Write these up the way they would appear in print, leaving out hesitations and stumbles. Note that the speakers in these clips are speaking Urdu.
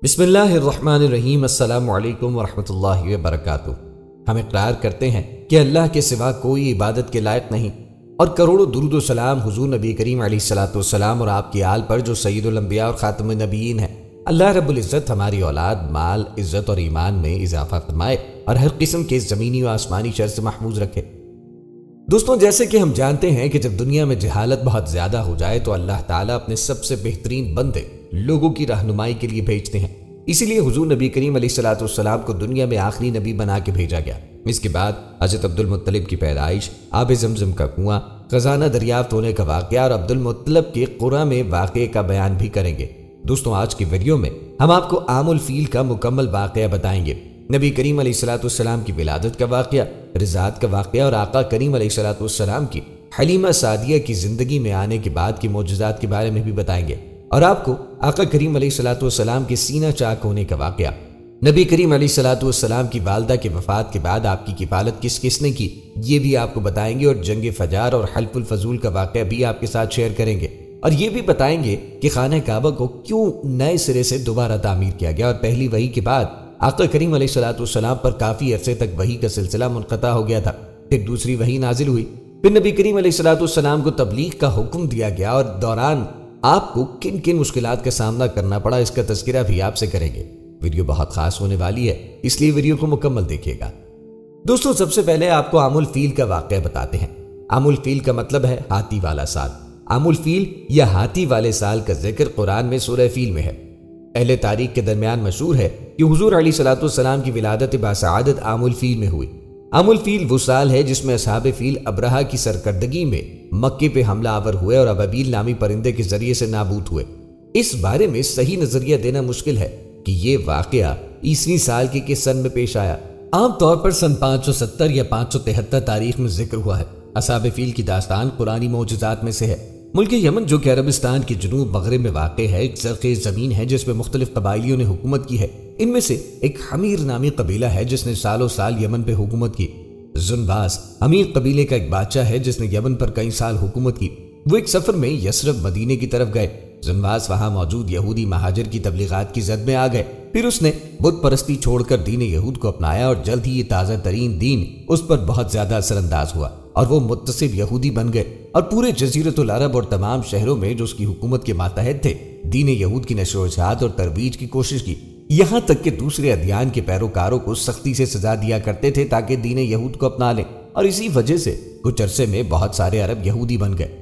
بسم اللہ الرحمن الرحیم۔ السلام علیکم ورحمۃ اللہ وبرکاتہ۔ ہم اقرار کرتے ہیں کہ اللہ کے سوا کوئی عبادت کے لائق نہیں، اور کروڑوں درود و سلام حضور نبی کریم علیہ الصلوۃ والسلام اور آپ کی آل پر جو سید الانبیاء اور خاتم النبیین ہیں۔ اللہ رب العزت ہماری اولاد، مال، عزت اور ایمان میں اضافہ فرمائے اور ہر قسم کے زمینی و آسمانی شر سے محفوظ رکھے۔ دوستوں، جیسے کہ ہم جانتے ہیں کہ جب دنیا میں جہالت بہت زیادہ ہو جائے تو اللہ تعالیٰ اپنے سب سے بہترین بندے لوگوں کی رہنمائی کے لیے بھیجتے ہیں۔ اسی لیے حضور نبی کریم علیہ الصلوۃ والسلام کو دنیا میں آخری نبی بنا کے بھیجا گیا۔ اس کے بعد حضرت عبد المطلب کی پیدائش، آب زمزم کا کنواں، خزانہ دریافت ہونے کا واقعہ اور عبد المطلب کے قرہ میں واقعے کا بیان بھی کریں گے۔ دوستوں، آج کی ویڈیو میں ہم آپ کو عام الفیل کا مکمل واقعہ بتائیں گے۔ نبی کریم علیہ الصلوۃ والسلام کی ولادت کا واقعہ، رضاعت کا واقعہ اور آقا کریم علیہ الصلوۃ والسلام کی حلیمہ سعدیہ کی زندگی میں آنے کے بعد کی معجزات کے بارے میں بھی بتائیں گے، اور آپ کو آقا کریم علیہ الصلوۃ والسلام کے سینہ چاک ہونے کا واقعہ، نبی کریم علیہ الصلوۃ والسلام کی والدہ کے وفات کے بعد آپ کی کفالت کس کس نے کی، یہ بھی آپ کو بتائیں گے، اور جنگ فجار اور حلف الفضول کا واقعہ بھی آپ کے ساتھ شیئر کریں گے، اور یہ بھی بتائیں گے کہ خانہ کعبہ کو کیوں نئے سرے سے دوبارہ تعمیر کیا گیا، اور پہلی وحی کے بعد آقا کریم علیہ الصلوۃ والسلام پر کافی عرصے تک وحی کا سلسلہ منقطع ہو گیا تھا۔ پھر دوسری وحی نازل ہوئی، پھر نبی کریم علیہ الصلوۃ والسلام کو تبلیغ کا حکم دیا گیا، اور دوران آپ کو کن کن مشکلات کا سامنا کرنا پڑا، اس کا تذکرہ بھی آپ سے کریں گے۔ ویڈیو بہت خاص ہونے والی ہے، اس لیے ویڈیو کو مکمل دیکھیے گا۔ دوستوں، سب سے پہلے آپ کو عام الفیل کا واقعہ بتاتے ہیں۔ عام الفیل کا مطلب ہے ہاتھی والا سال۔ عام الفیل یا ہاتھی والے سال کا ذکر قرآن میں سورہ فیل میں ہے۔ اہل تاریخ کے درمیان مشہور ہے کہ حضور علیہ الصلوۃ والسلام کی ولادت باسعادت عام الفیل میں ہوئی۔ عام الفیل وہ سال ہے جس میں اصحاب فیل ابرہہ کی سرکردگی میں مکے پہ حملہ آور ہوئے اور ابابیل نامی پرندے کے ذریعے سے نابود ہوئے۔ اس بارے میں صحیح نظریہ دینا مشکل ہے کہ یہ واقعہ عیسوی سال کے کس سن میں پیش آیا۔ عام طور پر سن 570 یا 573 تاریخ میں ذکر ہوا ہے۔ اصحاب فیل کی داستان قرآنی معجزات میں سے ہے۔ ملک یمن، جو کہ عربستان کے جنوب مغرب میں واقع ہے، ایک زرخیز زمین ہے جس میں مختلف قبائلیوں نے حکومت کی ہے۔ ان میں سے ایک حمیر نامی قبیلہ ہے جس نے سالوں سال یمن پہ حکومت کی۔ زنواس حمیر قبیلے کا ایک بادشاہ ہے جس نے یمن پر کئی سال حکومت کی۔ وہ ایک سفر میں یثرب مدینے کی طرف گئے۔ زنواس وہاں موجود یہودی مہاجر کی تبلیغات کی زد میں آ گئے۔ پھر اس نے بت پرستی چھوڑ کر دین یہود کو اپنایا، اور جلد ہی یہ تازہ ترین دین اس پر بہت زیادہ اثر انداز ہوا، اور وہ متصب یہودی بن گئے، اور پورے جزیرۃ العرب اور تمام شہروں میں جو اس کی حکومت کے ماتحت تھے دین یہود کی نشر و اشاعت اور ترویج کی کوشش کی، یہاں تک کہ دوسرے ادیان کے پیروکاروں کو سختی سے سزا دیا کرتے تھے تاکہ دین یہود کو اپنا لیں، اور اسی وجہ سے کچھ عرصے میں بہت سارے عرب یہودی بن گئے۔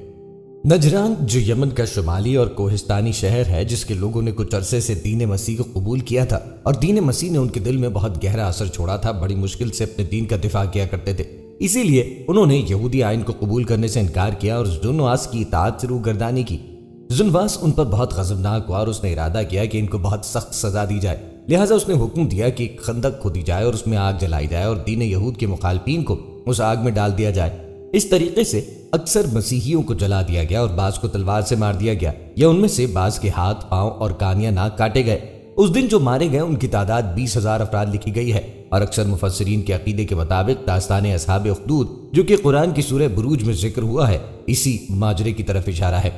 نجران، جو یمن کا شمالی اور کوہستانی شہر ہے، جس کے لوگوں نے کچھ عرصے سے دین مسیح کو قبول کیا تھا، اور دین مسیح نے ان کے دل میں بہت گہرا اثر چھوڑا تھا، بڑی مشکل سے اپنے دین کا دفاع کیا کرتے تھے، اسی لیے انہوں نے یہودی آئین کو قبول کرنے سے انکار کیا اور زنواس کی اطاعت سے روگردانی کی۔ زنواس ان پر بہت غضبناک ہوا، اور اس نے ارادہ کیا کہ ان کو بہت سخت سزا دی جائے، لہٰذا اس نے حکم دیا کہ ایک خندق کھودی جائے اور اس میں آگ جلائی جائے، اور دین یہود کے مخالفین کو اس آگ میں ڈال دیا جائے۔ اس طریقے سے اکثر مسیحیوں کو جلا دیا گیا، اور بعض کو تلوار سے مار دیا گیا، یا ان میں سے بعض کے ہاتھ، پاؤں اور کان یا ناک کاٹے گئے۔ اس دن جو مارے گئے ان کی تعداد 20,000 افراد لکھی گئی ہے، اور اکثر مفسرین کے عقیدے کے مطابق داستان اصحاب اخدود، جو کہ قرآن کی سورہ بروج میں ذکر ہوا ہے، اسی ماجرے کی طرف اشارہ ہے۔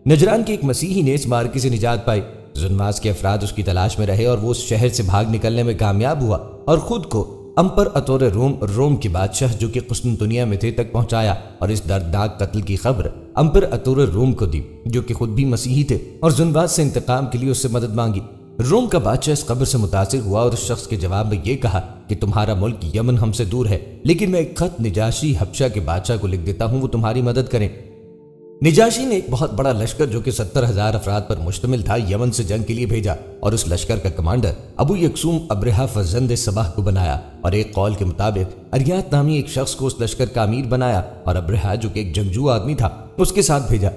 نجران کے ایک مسیحی نے اس مارکے سے نجات پائی۔ زنواس کے افراد اس کی تلاش میں رہے، اور وہ اس شہر سے بھاگ نکلنے میں کامیاب ہوا، اور خود کو امپراطور روم کے بادشاہ، جو کہ قسطنطنیہ میں تھے، تک پہنچایا، اور اس دردناک قتل کی خبر امپراطور روم کو دی، جو کہ خود بھی مسیحی تھے، اور زنواس سے انتقام کے لیے اس سے مدد مانگی۔ روم کا بادشاہ اس خبر سے متاثر ہوا اور اس شخص کے جواب میں یہ کہا کہ تمہارا ملک یمن ہم سے دور ہے، لیکن میں ایک خط نجاشی حبشہ کے بادشاہ کو لکھ دیتا ہوں، وہ تمہاری مدد کریں۔ نجاشی نے ایک بہت بڑا لشکر جو کہ 70,000 افراد پر مشتمل تھا یمن سے جنگ کے لیے بھیجا، اور اس لشکر کا کمانڈر ابو یکسوم ابرہہ فرزند صباح کو بنایا، اور ایک قول کے مطابق اریات نامی ایک شخص کو اس لشکر کا امیر بنایا، اور ابرہہ، جو کہ ایک جنگجو آدمی تھا، اس کے ساتھ بھیجا۔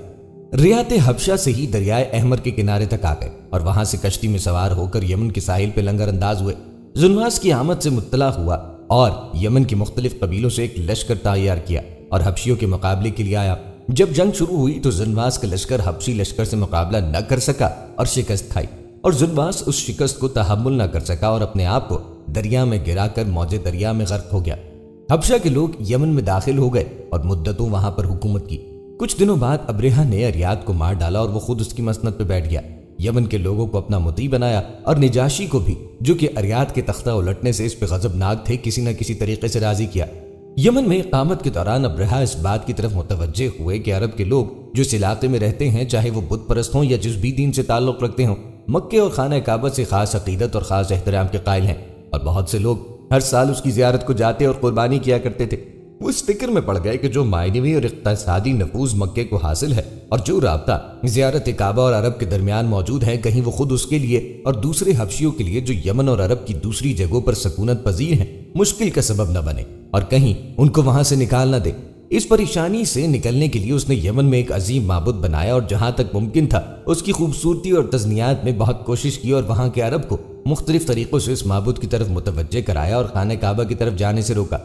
ریات حبشہ سے ہی دریائے احمر کے کنارے تک آ گئے، اور وہاں سے کشتی میں سوار ہو کر یمن کے ساحل پہ لنگر انداز ہوئے۔ زنواس کی آمد سے مطلع ہوا، اور یمن کے مختلف قبیلوں سے ایک لشکر تیار کیا، اور حبشیوں کے مقابلے کے لیے آیا۔ جب جنگ شروع ہوئی تو زنواس کا لشکر حبشی لشکر سے مقابلہ نہ کر سکا اور شکست کھائی، اور زنواس اس شکست کو تحمل نہ کر سکا اور اپنے آپ کو دریا میں گرا کر موج دریا میں غرق ہو گیا۔ حبشہ کے لوگ یمن میں داخل ہو گئے اور مدتوں وہاں پر حکومت کی۔ کچھ دنوں بعد ابرہہ نے اریات کو مار ڈالا اور وہ خود اس کی مسند پہ بیٹھ گیا۔ یمن کے لوگوں کو اپنا مطیع بنایا اور نجاشی کو بھی، جو کہ اریاد کے تختہ الٹنے سے اس پہ غضبناک تھے، کسی نہ کسی طریقے سے راضی کیا۔ یمن میں اقامت کے دوران ابرہہ اس بات کی طرف متوجہ ہوئے کہ عرب کے لوگ جو اس علاقے میں رہتے ہیں، چاہے وہ بت پرست ہوں یا جس بھی دین سے تعلق رکھتے ہوں، مکے اور خانہ کعبہ سے خاص عقیدت اور خاص احترام کے قائل ہیں، اور بہت سے لوگ ہر سال اس کی زیارت کو جاتے اور قربانی کیا کرتے تھے۔ وہ اس فکر میں پڑ گئے کہ جو معنوی اور اقتصادی نفوذ مکے کو حاصل ہے اور جو رابطہ زیارت کعبہ اور عرب کے درمیان موجود ہے، کہیں وہ خود اس کے لیے اور دوسرے حبشیوں کے لیے جو یمن اور عرب کی دوسری جگہوں پر سکونت پذیر ہیں، مشکل کا سبب نہ بنے اور کہیں ان کو وہاں سے نکال نہ دے۔ اس پریشانی سے نکلنے کے لیے اس نے یمن میں ایک عظیم معبد بنایا اور جہاں تک ممکن تھا اس کی خوبصورتی اور تزئینات میں بہت کوشش کی اور وہاں کے عرب کو مختلف طریقوں سے اس معبد کی طرف متوجہ کرایا اور خانہ کعبہ کی طرف جانے سے روکا۔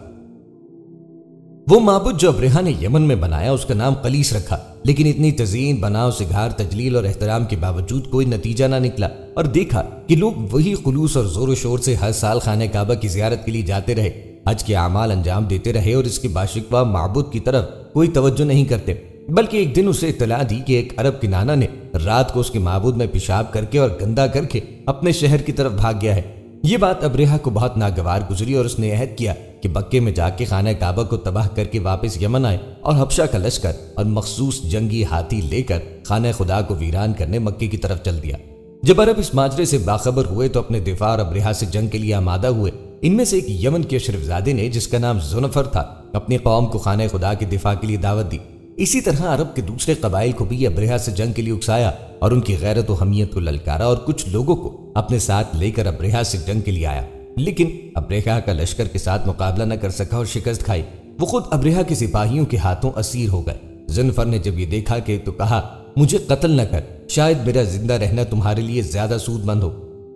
وہ معبد جو ابرہہ نے یمن میں بنایا اس کا نام قلیس رکھا، لیکن اتنی تزئین، بناؤ، سگار، تجلیل اور احترام کے باوجود کوئی نتیجہ نہ نکلا، اور دیکھا کہ لوگ وہی خلوص اور زور و شور سے ہر سال خانہ کعبہ کی زیارت کے لیے جاتے رہے، حج کے اعمال انجام دیتے رہے اور اس کے باشکوہ معبود کی طرف کوئی توجہ نہیں کرتے، بلکہ ایک دن اسے اطلاع دی کہ ایک عرب کنانہ نے رات کو اس کے معبود میں پیشاب کر کے اور گندا کر کے اپنے شہر کی طرف بھاگ گیا ہے۔ یہ بات ابرہہ کو بہت ناگوار گزری اور اس نے عہد کیا کہ مکے میں جا کے خانہ کعبہ کو تباہ کر کے واپس یمن آئے اور حبشہ کا لشکر اور مخصوص جنگی ہاتھی لے کر خانہ خدا کو ویران کرنے مکے کی طرف چل دیا۔ جب عرب اس ماجرے سے باخبر ہوئے تو اپنے دفاع اور ابرہہ سے جنگ کے لیے آمادہ ہوئے۔ ان میں سے ایک یمن کے اشرف زادے نے، جس کا نام زنفر تھا، اپنی قوم کو خانہ خدا کے دفاع کے لیے دعوت دی۔ اسی طرح عرب کے دوسرے قبائل کو بھی ابرہہ سے جنگ کے لیے اکسایا اور ان کی غیرت و حمیت کو للکارا اور کچھ لوگوں کو اپنے ساتھ لے کر ابرہہ سے جنگ کے لیے آیا، لیکن ابرہہ کا لشکر کے ساتھ مقابلہ نہ کر سکا اور شکست کھائی۔ وہ خود ابرہہ کے سپاہیوں کے ہاتھوں اسیر ہو گئے۔ زنفر نے جب یہ دیکھا کہ تو کہا، مجھے قتل نہ کر، شاید میرا زندہ رہنا تمہارے لیے زیادہ سود مند ہو۔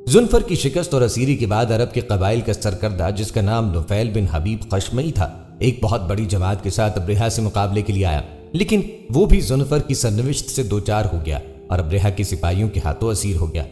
زنفر کی شکست اور اسیری کے بعد عرب کے قبائل کا سرکردہ، جس کا نام نفیل بن حبیب خشمئی تھا، ایک بہت بڑی جماعت کے ساتھ ابرہہ سے مقابلے کے لیے آیا، لیکن وہ بھی زنفر کی سرنوشت سے دوچار ہو گیا اور ابرہہ کے سپاہیوں کے ہاتھوں اسیر ہو گیا۔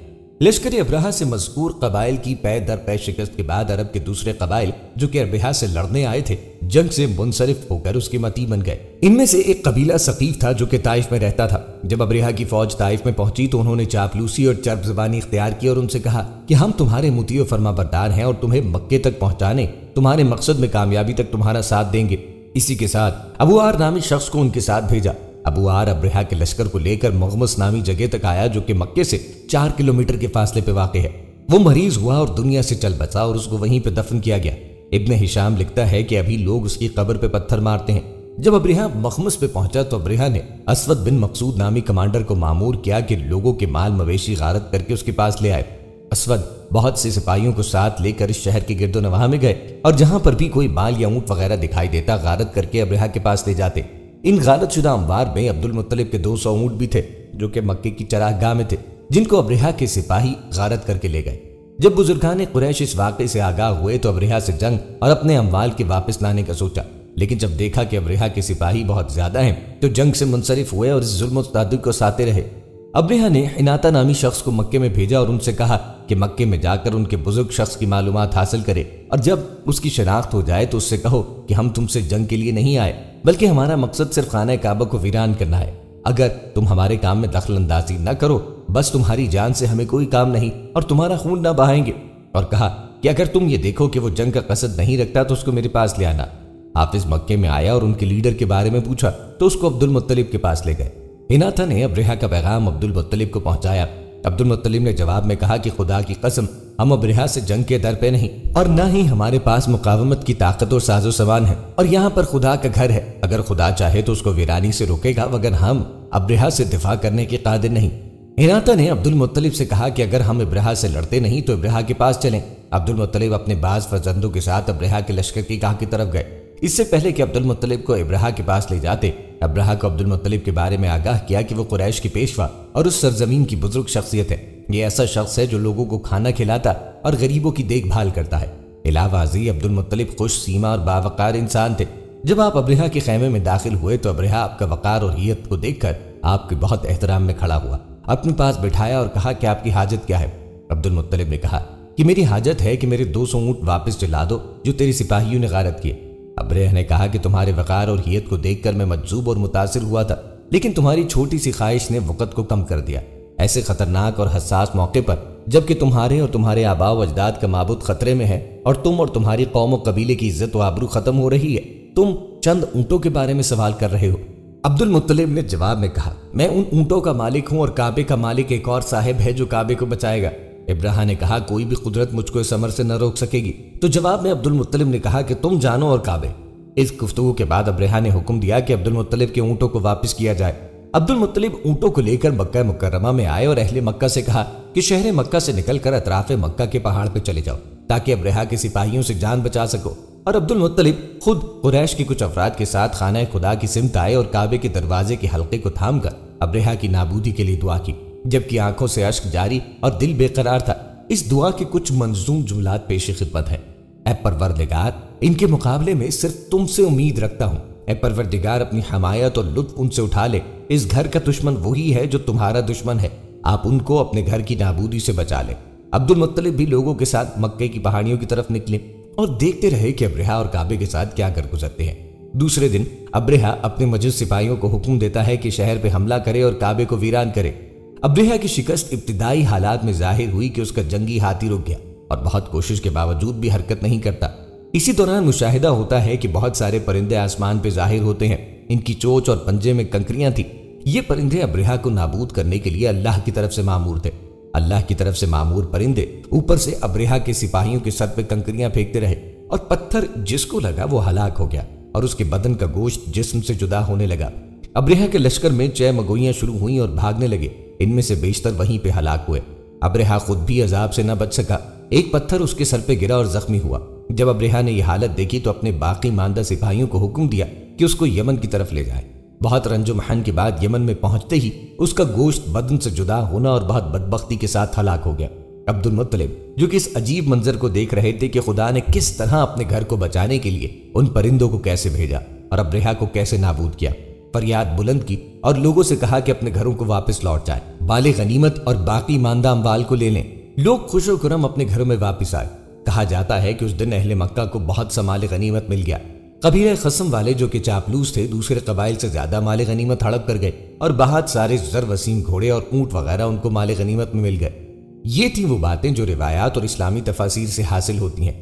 لشکر ابرہہ سے مذکور قبائل کی پے در پے شکست کے بعد عرب کے دوسرے قبائل جو کہ ابرہہ سے لڑنے آئے تھے، جنگ سے منصرف ہو کر اس کے مطیع بن گئے۔ ان میں سے ایک قبیلہ ثقیف تھا جو کہ طائف میں رہتا تھا۔ جب ابرہہ کی فوج طائف میں پہنچی تو انہوں نے چاپلوسی اور چرب زبانی اختیار کی اور ان سے کہا کہ ہم تمہارے مطیع و فرما بردار ہیں اور تمہیں مکے تک پہنچانے، تمہارے مقصد میں کامیابی تک تمہارا ساتھ دیں گے۔ اسی کے ساتھ ابو عار نامی شخص کو ان کے ساتھ بھیجا۔ ابو عار ابرہہ کے لشکر کو لے کر مغمس نامی جگہ تک آیا جو کہ مکے سے 4 کلومیٹر کے فاصلے پہ واقع ہے۔ وہ مریض ہوا اور دنیا سے چل بسا اور اس کو وہیں پہ دفن کیا گیا۔ ابن ہشام لکھتا ہے کہ ابھی لوگ اس کی قبر پہ پتھر مارتے ہیں۔ جب ابرہہ مخمس پہ پہنچا تو ابرہہ نے اسود بن مقصود نامی کمانڈر کو مامور کیا کہ لوگوں کے مال مویشی غارت کر کے اس کے پاس لے آئے۔ اسود بہت سے سپاہیوں کو ساتھ لے کر اس شہر کے گرد و نواح میں گئے اور جہاں پر بھی کوئی مال یا اونٹ وغیرہ دکھائی دیتا غارت کر کے ابرہہ کے پاس لے جاتے۔ ان غارت شدہ اموار میں عبد المطلب کے 200 اونٹ بھی تھے جو کہ مکے کی چراہ گاہ میں تھے، جن کو ابرہہ کے سپاہی غارت کر کے لے گئے۔ جب بزرگان قریش اس واقعے سے آگاہ ہوئے تو ابرہہ سے جنگ اور اپنے اموال کے واپس لانے کا سوچا، لیکن جب دیکھا کہ ابرہہ کے سپاہی بہت زیادہ ہیں تو جنگ سے منصرف ہوئے اور اس ظلم و تشدد کو ساتے رہے۔ ابرہہ نے حناطہ نامی شخص کو مکے میں بھیجا اور ان سے کہا کہ مکے میں جا کر ان کے بزرگ شخص کی معلومات حاصل کرے اور جب اس کی شناخت ہو جائے تو اس سے کہو کہ ہم تم سے جنگ کے لیے نہیں آئے بلکہ ہمارا مقصد صرف خانہ کعبہ کو ویران کرنا ہے۔ اگر تم ہمارے کام میں دخل اندازی نہ کرو بس تمہاری جان سے ہمیں کوئی کام نہیں اور تمہارا خون نہ بہائیں گے، اور کہا کہ اگر تم یہ دیکھو کہ وہ جنگ کا قصد نہیں رکھتا تو اس کو میرے پاس لے آنا۔ حافظ مکے میں آیا اور ان کے لیڈر کے بارے میں پوچھا تو اس کو عبد المطلب کے پاس لے گئے۔ حناطہ نے ابرہہ کا پیغام عبد المطلب کو پہنچایا۔ عبد المطلب نے جواب میں کہا کہ خدا کی قسم ہم ابرہہ سے جنگ کے در پہ نہیں اور نہ ہی ہمارے پاس مقاومت کی طاقت اور ساز و سامان ہے، اور یہاں پر خدا کا گھر ہے، اگر خدا چاہے تو اس کو ویرانی سے روکے گا مگر ہم ابرہہ سے دفاع کرنے کے قادر نہیں۔ حناطہ نے عبد المطلب سے کہا کہ اگر ہم ابرہہ سے لڑتے نہیں تو ابرہہ کے پاس چلیں۔ عبد المطلب اپنے بعض فرزندوں کے ساتھ ابرہہ کے لشکر کی گاہ کی طرف گئے۔ اس سے پہلے کہ عبد المطلب کو ابرہہ کے پاس لے جاتے، ابرہہ کو عبد المطلب کے بارے میں آگاہ کیا کہ وہ قریش کی پیشوا اور اس سرزمین کی بزرگ شخصیت ہے۔ یہ ایسا شخص ہے جو لوگوں کو کھانا کھلاتا اور غریبوں کی دیکھ بھال کرتا ہے۔ علاوہ ازیں عبد المطلب خوش سیما اور باوقار انسان تھے۔ جب آپ ابرہہ کے خیمے میں داخل ہوئے تو ابرہہ آپ کا وقار اور حیت کو دیکھ کر آپ کے بہت احترام میں کھڑا ہوا، اپنے پاس بٹھایا اور کہا کہ آپ کی حاجت کیا ہے؟ عبد المطلب نے کہا کہ میری حاجت ہے کہ میرے 200 اونٹ واپس دلا دو جو تیری سپاہیوں نے غارت کیے۔ ابرہہ نے کہا کہ تمہارے وقار اور حیت کو دیکھ کر میں مجذوب اور متاثر ہوا تھا، لیکن تمہاری چھوٹی سی خواہش نے وقت کو کم کر دیا۔ ایسے خطرناک اور حساس موقع پر جبکہ تمہارے اور تمہارے آباء و اجداد کا معبود خطرے میں ہے اور تم اور تمہاری قوم و قبیلے کی عزت و آبرو ختم ہو رہی ہے، تم چند اونٹوں کے بارے میں سوال کر رہے ہو۔ عبد المطلب نے جواب میں کہا، میں ان اونٹوں کا مالک ہوں اور کعبے کا مالک ایک اور صاحب ہے جو کعبے کو بچائے گا۔ ابرہہ نے کہا، کوئی بھی قدرت مجھ کو اس امر سے نہ روک سکے گی۔ تو جواب میں عبد المطلب نے کہا کہ تم جانو اور کعبے۔ اس گفتگو کے بعد ابرہہ نے حکم دیا کہ عبد المطلب کے اونٹوں کو واپس کیا جائے۔ عبد المطلب اونٹوں کو لے کر مکہ مکرمہ میں آئے اور اہل مکہ سے کہا کہ شہر مکہ سے نکل کر اطراف مکہ کے پہاڑ پہ چلے جاؤ تاکہ ابرہہ کے سپاہیوں سے جان بچا سکو۔ اور عبد المطلب خود قریش کے کچھ افراد کے ساتھ خانہ خدا کی سمت آئے اور کعبے کے دروازے کے حلقے کو تھام کر ابرہہ کی نابودی کے لیے دعا کی، جبکہ آنکھوں سے اشک جاری اور دل بے قرار تھا۔ اس دعا کے کچھ منظوم جملات پیش خدمت ہیں۔ اے پروردگار، ان کے مقابلے میں صرف تم سے امید رکھتا ہوں۔ اے پروردگار، اپنی حمایت اور لطف ان سے اٹھا لے۔ اس گھر کا دشمن وہی ہے جو تمہارا دشمن ہے، آپ ان کو اپنے گھر کی نابودی سے بچا لیں۔ عبد المطلب بھی لوگوں کے ساتھ مکے کی پہاڑیوں کی طرف نکلے اور دیکھتے رہے کہ ابرہہ اور کعبے کے ساتھ کیا کر گزرتے ہیں۔ دوسرے دن ابرہہ اپنے مجلس سپاہیوں کو حکم دیتا ہے کہ شہر پہ حملہ کرے اور کعبے کو ویران کرے۔ ابرہہ کی شکست ابتدائی حالات میں ظاہر ہوئی کہ اس کا جنگی ہاتھی رک گیا اور بہت کوشش کے باوجود بھی حرکت نہیں کرتا۔ اسی دوران مشاہدہ ہوتا ہے کہ بہت سارے پرندے آسمان پہ ظاہر ہوتے ہیں، ان کی چونچ اور پنجے میں کنکریاں تھیں۔ یہ پرندے ابرہہ کو نابود کرنے کے لیے اللہ کی طرف سے مامور تھے۔ اللہ کی طرف سے مامور پرندے اوپر سے ابرہہ کے سپاہیوں کے سر پہ کنکریاں پھینکتے رہے اور پتھر جس کو لگا وہ ہلاک ہو گیا اور اس کے بدن کا گوشت جسم سے جدا ہونے لگا۔ ابرہہ کے لشکر میں چہمگوئیاں شروع ہوئیں اور بھاگنے لگے، ان میں سے بیشتر وہیں پہ ہلاک ہوئے۔ ابرہہ خود بھی عذاب سے نہ بچ سکا، ایک پتھر اس کے سر پہ گرا اور زخمی ہوا۔ جب ابرہہ نے یہ حالت دیکھی تو اپنے باقی ماندہ سپاہیوں کو حکم دیا کہ اس کو یمن کی طرف لے جائے۔ بہت رنج و محن کے بعد یمن میں پہنچتے ہی اس کا گوشت بدن سے جدا ہونا اور بہت بدبختی کے ساتھ ہلاک ہو گیا۔ عبد المطلب جو کہ اس عجیب منظر کو دیکھ رہے تھے کہ خدا نے کس طرح اپنے گھر کو بچانے کے لیے ان پرندوں کو کیسے بھیجا اور ابرہہ کو کیسے نابود کیا، فریاد بلند کی اور لوگوں سے کہا کہ اپنے گھروں کو واپس لوٹ جائیں، مال غنیمت اور باقی ماندہ اموال کو لے لیں۔ لوگ خوش و خرم اپنے گھروں میں واپس آئے۔ کہا جاتا ہے کہ اس دن اہل مکہ کو بہت سا مال غنیمت مل گیا۔ قبیلہ خصم والے جو کہ چاپلوس تھے دوسرے قبائل سے زیادہ مال غنیمت ہڑپ کر گئے اور بہت سارے زر وسیم گھوڑے اور اونٹ وغیرہ ان کو مال غنیمت میں مل گئے۔ یہ تھی وہ باتیں جو روایات اور اسلامی تفاسیر سے حاصل ہوتی ہیں۔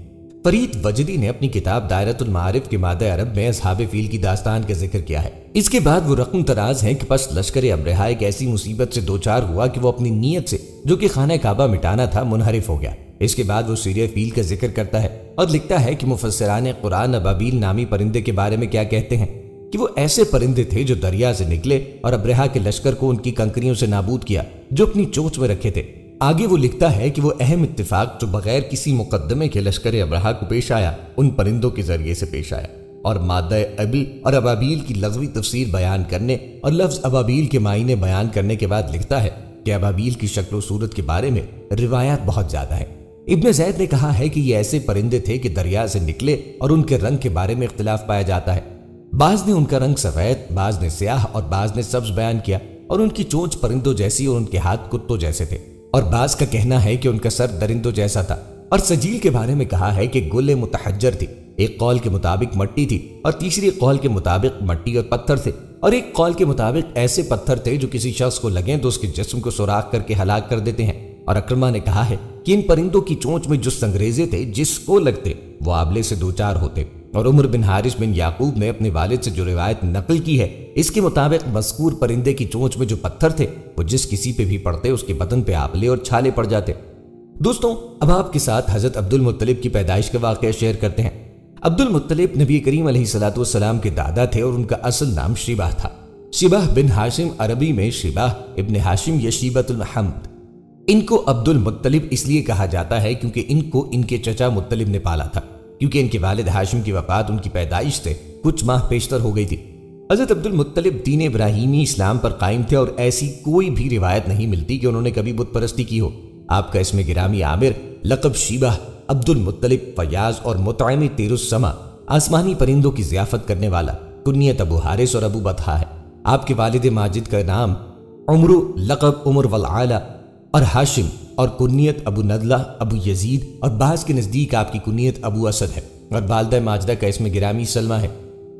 فرید وجدی نے اپنی کتاب دائرۃ المعارف کے مادہ عرب میں اصحاب فیل کی داستان کا ذکر کیا ہے۔ اس کے بعد وہ رقم تراز ہیں کہ پس لشکر ابرہہ ایک ایسی مصیبت سے دوچار ہوا کہ وہ اپنی نیت سے جو کہ خانہ کعبہ مٹانا تھا منحرف ہو گیا۔ اس کے بعد وہ سورہ فیل کا ذکر کرتا ہے اور لکھتا ہے کہ مفسران قرآن ابابیل نامی پرندے کے بارے میں کیا کہتے ہیں کہ وہ ایسے پرندے تھے جو دریا سے نکلے اور ابرہہ کے لشکر کو ان کی کنکریوں سے نابود کیا جو اپنی چونچ میں رکھے تھے۔ آگے وہ لکھتا ہے کہ وہ اہم اتفاق جو بغیر کسی مقدمے کے لشکر ابرہہ کو پیش آیا ان پرندوں کے ذریعے سے پیش آیا، اور مادہ ابل اور ابابیل کی لغوی تفسیر بیان کرنے اور لفظ ابابیل کے معنی بیان کرنے کے بعد لکھتا ہے کہ ابابیل کی شکل و صورت کے بارے میں روایات بہت زیادہ ہیں۔ ابن زید نے کہا ہے کہ یہ ایسے پرندے تھے کہ دریا سے نکلے اور ان کے رنگ کے بارے میں اختلاف پایا جاتا ہے، بعض نے ان کا رنگ سفید، بعض نے سیاہ اور بعض نے سبز بیان کیا، اور ان کی چونچ پرندوں جیسی اور ان کے ہاتھ کتوں جیسے تھے، اور بعض کا کہنا ہے کہ ان کا سر درندوں جیسا تھا۔ اور سجیل کے بارے میں کہا ہے کہ گل متحجر تھی، ایک قول کے مطابق مٹی تھی اور تیسری قول کے مطابق مٹی اور پتھر تھے، اور ایک قول کے مطابق ایسے پتھر تھے جو کسی شخص کو لگیں تو اس کے جسم کو سوراخ کر کے ہلاک کر دیتے ہیں۔ اور اکرمہ نے کہا ہے کہ ان پرندوں کی چونچ میں جو سنگریزے تھے جس کو لگتے وہ آبلے سے دوچار ہوتے، اور عمر بن حارث بن یعقوب نے اپنے والد سے جو روایت نقل کی ہے اس کے مطابق مذکور پرندے کی چونچ میں جو پتھر تھے وہ جس کسی پہ بھی پڑتے اس کے بدن پہ آبلے اور چھالے پڑ جاتے۔ دوستوں، اب آپ کے ساتھ حضرت عبد المطلب کی پیدائش کا واقعہ شیئر کرتے ہیں۔ عبد المطلب نبی کریم علیہ الصلوۃ والسلام کے دادا تھے اور ان کا اصل نام شیبہ تھا۔ شیبہ بن ہاشم، عربی میں شیبہ ابن ہاشم یا شیبۃ الحمد۔ ان کو عبد المطلب اس لیے کہا جاتا ہے کیونکہ ان کو ان کے چچا مطلب نے پالا تھا، کیونکہ ان کے والد ہاشم کی وفات ان کی پیدائش سے کچھ ماہ پیشتر ہو گئی تھی۔ حضرت عبد المطلب دین ابراہیمی اسلام پر قائم تھے اور ایسی کوئی بھی روایت نہیں ملتی کہ انہوں نے کبھی بت پرستی کی ہو۔ آپ کا اسم گرامی عامر، لقب شیبہ، عبد المطلب، فیاض اور مطعم طیر السما، آسمانی پرندوں کی ضیافت کرنے والا، کنیت ابو حارث اور ابو بطحہ ہے۔ آپ کے والد ماجد کا نام عمرو، لقب عمر والعالی اور ہاشم، اور کنیت ابو ندلہ، ابو یزید، اور بعض کے نزدیک آپ کی کنیت ابو اسد ہے، اور والدہ ماجدہ کا اسم گرامی سلمہ ہے۔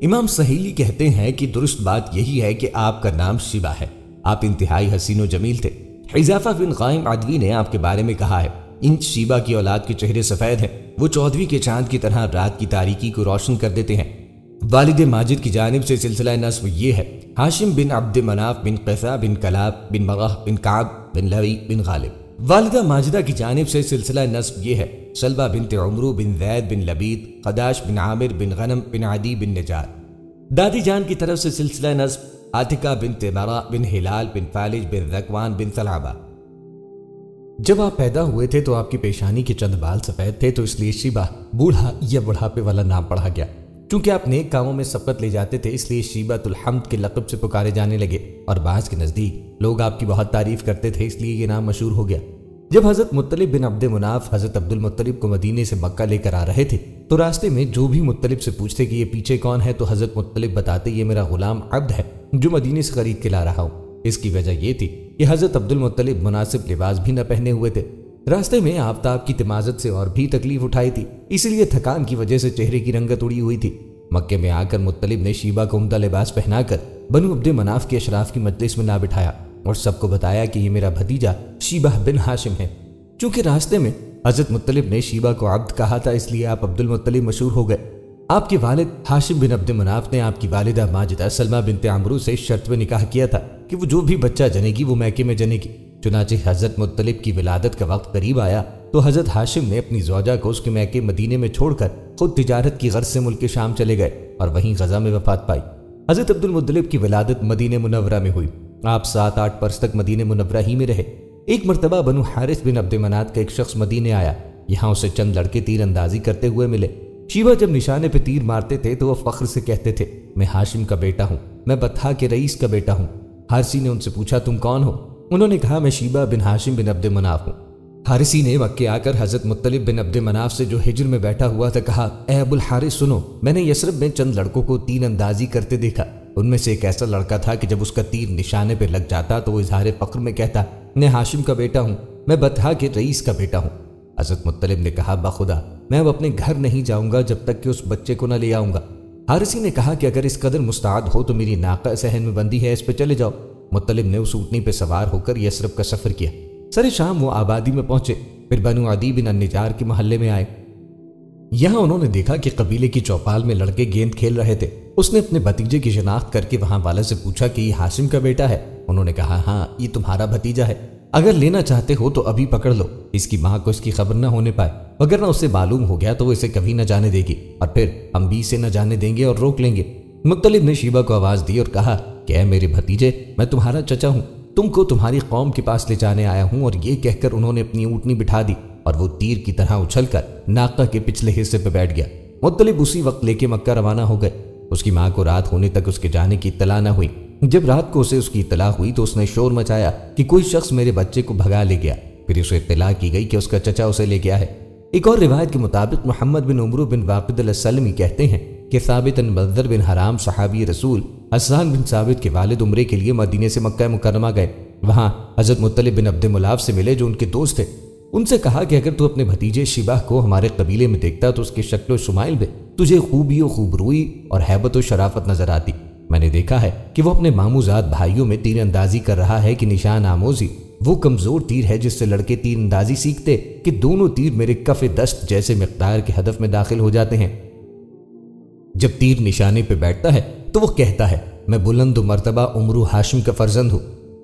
امام سہیلی کہتے ہیں کہ درست بات یہی ہے کہ آپ کا نام شیبہ ہے۔ آپ انتہائی حسین و جمیل تھے، حذیفہ بن قائم عدوی نے آپ کے بارے میں کہا ہے، ان شیبہ کی اولاد کے چہرے سفید ہیں، وہ 14ویں کے چاند کی طرح رات کی تاریکی کو روشن کر دیتے ہیں۔ والد ماجد کی جانب سے سلسلہ نسب یہ ہے: ہاشم بن عبد مناف بن قیسہ بن کلاب بن مرہ بن کعب بن لوی بن غالب۔ والدہ ماجدہ کی جانب سے سلسلہ نسب یہ ہے: سلبہ بنت عمرو بن زید بن لبید قداش بن عامر بن غنم بن عدی بن نجار۔ دادی جان کی طرف سے سلسلہ نسب عاتقہ بنت مرہ بن ہلال بن فالج بن ذکوان بن ثلابہ۔ جب آپ پیدا ہوئے تھے تو آپ کی پیشانی کے چند بال سفید تھے، تو اس لیے شیبہ بوڑھا یا بڑھاپے والا نام پڑھا گیا۔ چونکہ آپ نیک کاموں میں سبقت لے جاتے تھے، اس لیے شیبۃ الحمد کے لقب سے پکارے جانے لگے، اور بعض کے نزدیک لوگ آپ کی بہت تعریف کرتے تھے، اس لیے یہ نام مشہور ہو گیا۔ جب حضرت مطلب بن عبد مناف حضرت عبد المطلب کو مدینے سے مکہ لے کر آ رہے تھے، تو راستے میں جو بھی مطلب سے پوچھتے کہ یہ پیچھے کون ہے، تو حضرت مطلب بتاتے یہ میرا غلام عبد ہے جو مدینے سے خرید کے لا رہا ہوں۔ اس کی وجہ یہ تھی کہ حضرت عبد المطلب مناسب لباس بھی نہ پہنے ہوئے تھے۔ راستے میں آفتاب کی تمازت سے اور بھی تکلیف اٹھائی تھی، اس لیے تھکان کی وجہ سے چہرے کی رنگت اڑی ہوئی تھی۔ مکے میں آ کر مطلب نے شیبہ کو عمدہ لباس پہنا کر بنو عبد مناف کے اشراف کی مجلس میں لا بٹھایا اور سب کو بتایا کہ یہ میرا بھتیجا شیبہ بن ہاشم ہے۔ چونکہ راستے میں حضرت مطلب نے شیبہ کو عبد کہا تھا، اس لیے آپ عبد المطلب مشہور ہو گئے۔ آپ کے والد ہاشم بن عبد مناف نے آپ کی والدہ ماجدہ سلمہ بنت عمرو سے شرط میں نکاح کیا تھا کہ وہ جو بھی بچہ جنے گی وہ میکے میں جنے گی۔ چنانچہ حضرت مطلب کی ولادت کا وقت قریب آیا تو حضرت ہاشم نے اپنی زوجہ کو اس کے میکے مدینے میں چھوڑ کر خود تجارت کی غرض سے ملک شام چلے گئے اور وہیں غزہ میں وفات پائی۔ حضرت عبد المطلب کی ولادت مدینہ منورہ میں ہوئی۔ آپ 7-8 برس تک مدینہ منورہ ہی میں رہے۔ ایک مرتبہ بنو حارث بن عبد منات کا ایک شخص مدینے آیا، یہاں اسے چند لڑکے تیر اندازی کرتے ہوئے ملے۔ شیبہ جب نشانے پہ تیر مارتے تھے تو وہ فخر سے کہتے تھے، میں ہاشم کا بیٹا ہوں، میں بطحہ کے رئیس کا بیٹا ہوں۔ حارثی نے ان سے پوچھا، تم کون ہو؟ انہوں نے کہا، میں شیبہ بن ہاشم بن عبد مناف ہوں۔ حارثی نے مکے آ کر حضرت مطلب بن عبد مناف سے جو ہجر میں بیٹھا ہوا تھا کہا، اے ابو الحارث سنو، میں نے یثرب میں چند لڑکوں کو تیر اندازی کرتے دیکھا۔ ان میں سے ایک ایسا لڑکا تھا کہ جب اس کا تیر نشانے پہ لگ جاتا تو وہ اظہار فخر میں کہتا، میں ہاشم کا بیٹا ہوں، میں بطحہ کے رئیس کا بیٹا ہوں۔ حضرت مطلب نے کہا، بخدا میں اب اپنے گھر نہیں جاؤں گا جب تک کہ اس بچے کو نہ لے آؤں گا۔ حارثی نے کہا کہ اگر اس قدر مستعد ہو تو میری ناقہ صحن میں بندی ہے، اس پہ چلے جاؤ۔ مطلب نے اس اونٹنی پہ سوار ہو کر یثرب کا سفر کیا۔ سر شام وہ آبادی میں پہنچے، پھر بنو عدی بن النجار کے محلے میں آئے۔ یہاں انہوں نے دیکھا کہ قبیلے کی چوپال میں لڑکے گیند کھیل رہے تھے۔ اس نے اپنے بھتیجے کی شناخت کر کے وہاں والے سے پوچھا کہ یہ ہاشم کا بیٹا ہے؟ انہوں نے کہا، ہاں یہ تمہارا بھتیجا ہے، اگر لینا چاہتے ہو تو ابھی پکڑ لو، اس کی ماں کو اس کی خبر نہ ہونے پائے، وگرنہ اسے معلوم ہو گیا تو وہ اسے کبھی نہ جانے دے گی، اور پھر ہم بھی اسے نہ جانے دیں گے اور روک لیں گے۔ مطلب نے شیبہ کو آواز دی اور کہا کہ اے میرے بھتیجے، میں تمہارا چچا ہوں، تم کو تمہاری قوم کے پاس لے جانے آیا ہوں۔ اور یہ کہہ کر انہوں نے اپنی اونٹنی بٹھا دی اور وہ تیر کی طرح اچھل کر ناقہ کے پچھلے حصے پہ بیٹھ گیا۔ مطلب اسی وقت لے کے مکہ روانہ ہو گئے۔ اس کی ماں کو رات ہونے تک اس کے جانے کی اطلاع نہ ہوئی۔ جب رات کو اسے اس کی اطلاع ہوئی تو اس نے شور مچایا کہ کوئی شخص میرے بچے کو بھگا لے گیا۔ پھر اسے اطلاع کی گئی کہ اس کا چچا اسے لے گیا ہے۔ ایک اور روایت کے مطابق محمد بن عمرو بن واقد السلمی کہتے ہیں کہ ثابت بن بن حرام صحابی رسول حسان بن ثابت کے والد عمرے کے لیے مدینے سے مکہ مکرمہ گئے۔ وہاں حضرت مطلب بن عبد ملاف سے ملے جو ان کے دوست تھے۔ ان سے کہا کہ اگر تو اپنے بھتیجے شیبہ کو ہمارے قبیلے میں دیکھتا تو اس کی شکل و شمائل میں تجھے خوبی و خوبروئی اور ہیبت و شرافت نظر آتی۔ میں نے دیکھا ہے کہ وہ اپنے ماموزاد بھائیوں میں تیر اندازی کر رہا ہے کہ نشان آموزی وہ کمزور تیر ہے جس سے لڑکے تیر اندازی سیکھتے کہ دونوں تیر میرے کف دست جیسے مقدار کے ہدف میں داخل ہو جاتے ہیں۔ جب تیر نشانے پہ بیٹھتا ہے تو وہ کہتا ہے، میں بلند و مرتبہ عمرو ہاشم کا فرزند ہوں،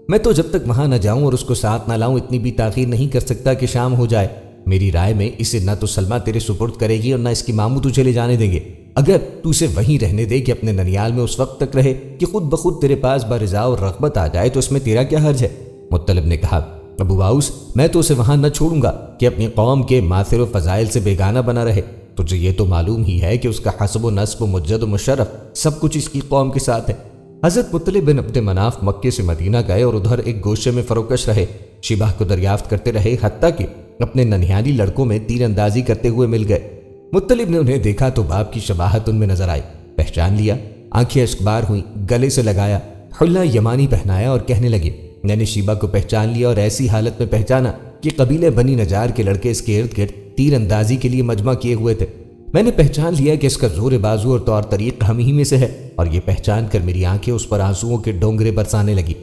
میں تو جب تک وہاں نہ جاؤں اور اس کو ساتھ نہ لاؤں اتنی بھی تاخیر نہیں کر سکتا کہ شام ہو جائے۔ میری رائے میں اسے نہ تو سلمہ تیرے سپرد کرے گی اور نہ اس کی ماموں تجھے لے جانے دیں گے۔ اگر تو اسے وہیں رہنے دے کہ اپنے ننیال میں اس وقت تک رہے کہ خود بخود تیرے پاس برضا اور رغبت آ جائے تو اس میں تیرا کیا حرج ہے؟ مطلب نے کہا، ابو باؤس میں تو اسے وہاں نہ چھوڑوں گا کہ اپنی قوم کے ماثر و فضائل سے بیگانہ بنا رہے۔ تجھے یہ تو معلوم ہی ہے کہ اس کا حسب و نسب و مجد و مشرف سب کچھ اس کی قوم کے ساتھ ہے۔ حضرت مطلب بن عبد مناف مکے سے مدینہ گئے اور ادھر ایک گوشے میں فروکش رہے، شیبہ کو دریافت کرتے رہے، حتیٰ کہ اپنے ننھیالی لڑکوں میں تیر اندازی کرتے ہوئے مل گئے۔ مطلب نے انہیں دیکھا تو باپ کی شباہت ان میں نظر آئی، پہچان لیا، آنکھیں اشکبار ہوئیں، گلے سے لگایا، حلہ یمانی پہنایا اور کہنے لگے، میں نے شیبہ کو پہچان لیا اور ایسی حالت میں پہچانا کہ قبیلے بنی نجار کے لڑکے اس کے ارد گرد تیر اندازی کے لیے مجمع کیے ہوئے تھے۔ میں نے پہچان لیا کہ اس کا زور بازو اور طور طریق ہم ہی میں سے ہے، اور یہ پہچان کر میری آنکھیں اس پر آنسوؤں کے ڈونگرے برسانے لگی۔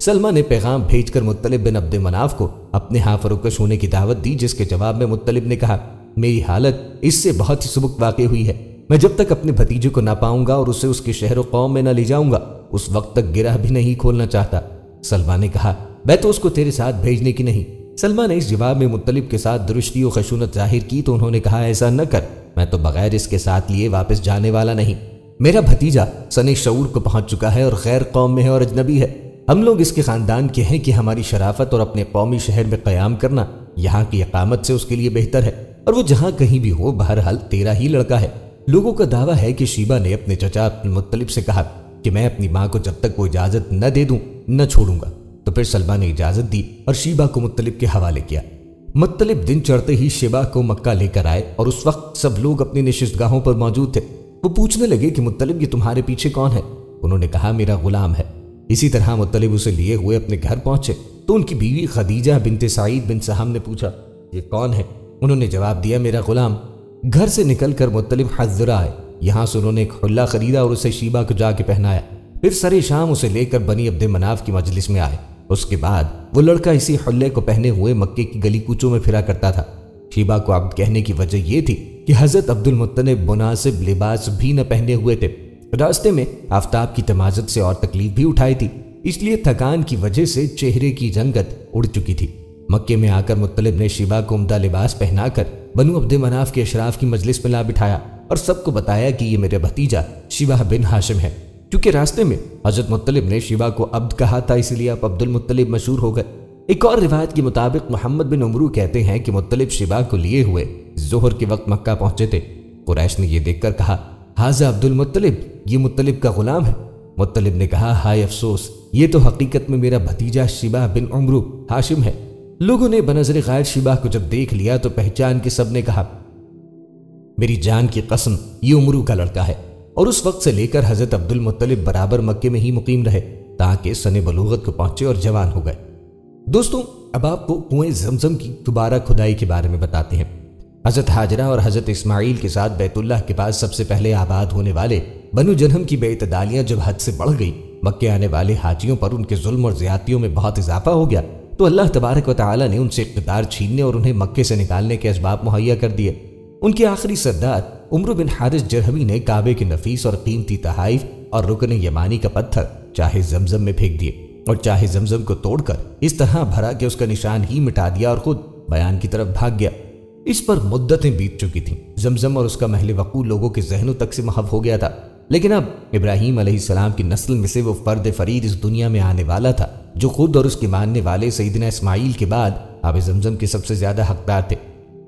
سلمہ نے پیغام بھیج کر مطلب بن عبد مناف کو اپنے ہاں فروکش ہونے کی دعوت دی، جس کے جواب میں مطلب نے کہا میری حالت اس سے بہت ہی سبک واقع ہوئی ہے، میں جب تک اپنے بھتیجے کو نہ پاؤں گا اور اسے اس کے شہر و قوم میں نہ لے جاؤں گا اس وقت تک گرہ بھی نہیں کھولنا چاہتا۔ سلمہ نے کہا میں تو اس کو تیرے ساتھ بھیجنے کی نہیں۔ سلمہ نے اس جواب میں مطلب کے ساتھ درشتی و خشونت ظاہر کی تو انہوں نے کہا ایسا نہ کر، میں تو بغیر اس کے ساتھ لیے واپس جانے والا نہیں۔ میرا بھتیجا سن شعور کو پہنچ چکا ہے اور غیر قوم میں ہے اور اجنبی ہے۔ ہم لوگ اس کے خاندان کے ہیں کہ ہماری شرافت اور اپنے قومی شہر میں قیام کرنا یہاں کی اقامت سے اس کے لیے بہتر ہے، اور وہ جہاں کہیں بھی ہو بہرحال تیرا ہی لڑکا ہے۔ لوگوں کا دعویٰ ہے کہ شیبہ نے اپنے چچا عبد المطلب سے کہا کہ میں اپنی ماں کو جب تک وہ اجازت نہ دے دوں نہ چھوڑوں گا، تو پھر سلمہ نے اجازت دی اور شیبہ کو مطلب کے حوالے کیا۔ مطلب دن چڑھتے ہی شیبہ کو مکہ لے کر آئے اور اس وقت سب لوگ اپنی نشستگاہوں پر موجود تھے۔ وہ پوچھنے لگے کہ مطلب یہ تمہارے پیچھے کون ہے؟ انہوں نے کہا میرا غلام ہے۔ اسی طرح مطلب اسے لیے ہوئے اپنے گھر پہنچے تو ان کی بیوی خدیجہ بنت سعید بن سہم نے پوچھا یہ کون ہے؟ انہوں نے جواب دیا میرا غلام۔ گھر سے نکل کر مطلب حضرہ آئے، یہاں سے انہوں نے ایک حلہ خریدا اور اسے شیبہ کو جا کے پہنایا، پھر سر شام اسے لے کر بنی عبد مناف کی مجلس میں آئے۔ اس کے بعد وہ لڑکا اسی حلے کو پہنے ہوئے مکے کی گلی کوچوں میں پھرا کرتا تھا۔ شیبہ کو عبد کہنے کی وجہ یہ تھی کہ حضرت عبد المطلب مناسب لباس بھی نہ پہنے ہوئے تھے، راستے میں آفتاب کی تمازت سے اور تکلیف بھی اٹھائی تھی، اس لیے تھکان کی وجہ سے چہرے کی رنگت اڑ چکی تھی۔ مکے میں آ کر مطلب نے شیبہ کو عمدہ لباس پہنا کر بنو عبد مناف کے اشراف کی مجلس میں لا بٹھایا اور سب کو بتایا کہ یہ میرا بھتیجا شیبہ بن ہاشم ہے۔ کیونکہ راستے میں حضرت مطلب نے شیبہ کو عبد کہا تھا، اس لیے اب عبد المطلب مشہور ہو گئے۔ ایک اور روایت کے مطابق محمد بن عمرو کہتے ہیں کہ مطلب شیبہ کو لیے ہوئے ظہر کے وقت مکہ پہنچے تھے۔ قریش نے یہ دیکھ کر کہا ہاذا عبد المطلب، یہ مطلب کا غلام ہے۔ مطلب نے کہا ہائے افسوس، یہ تو حقیقت میں میرا بھتیجا شیبہ بن عمرو ہاشم ہے۔ لوگوں نے بنظر غیر شیبہ کو جب دیکھ لیا تو پہچان کے سب نے کہا میری جان کی قسم یہ عمرو کا لڑکا ہے، اور اس وقت سے لے کر حضرت عبد المطلب برابر مکے میں ہی مقیم رہے تاکہ سن بلوغت کو پہنچے اور جوان ہو گئے۔ دوستوں اب آپ کو کنویں زمزم کی دوبارہ کھدائی کے بارے میں بتاتے ہیں۔ حضرت ہاجرہ اور حضرت اسماعیل کے ساتھ بیت اللہ کے پاس سب سے پہلے آباد ہونے والے بنو جرہم کی بے اعتدالیاں جب حد سے بڑھ گئی، مکے آنے والے حاجیوں پر ان کے ظلم اور زیادتیوں میں بہت اضافہ ہو گیا، تو اللہ تبارک و تعالی نے ان سے اقتدار چھیننے اور انہیں مکے سے نکالنے کے اسباب مہیا کر دیے۔ ان کے آخری سردار عمرو بن حارث جرہمی نے کعبے کے نفیس اور قیمتی تحائف اور رکن یمانی کا پتھر چاہے زمزم میں پھینک دیے اور چاہے زمزم کو توڑ کر اس طرح بھرا کہ اس کا نشان ہی مٹا دیا اور خود بیان کی طرف بھاگ گیا۔ اس پر مدتیں بیت چکی تھیں، زمزم اور اس کا محل وقوع لوگوں کے ذہنوں تک سے محو ہو گیا تھا، لیکن اب ابراہیم علیہ السلام کی نسل میں سے وہ فرد فرید اس دنیا میں آنے والا تھا جو خود اور اس کے ماننے والے سیدنا اسماعیل کے بعد آب زمزم کے سب سے زیادہ حقدار تھے۔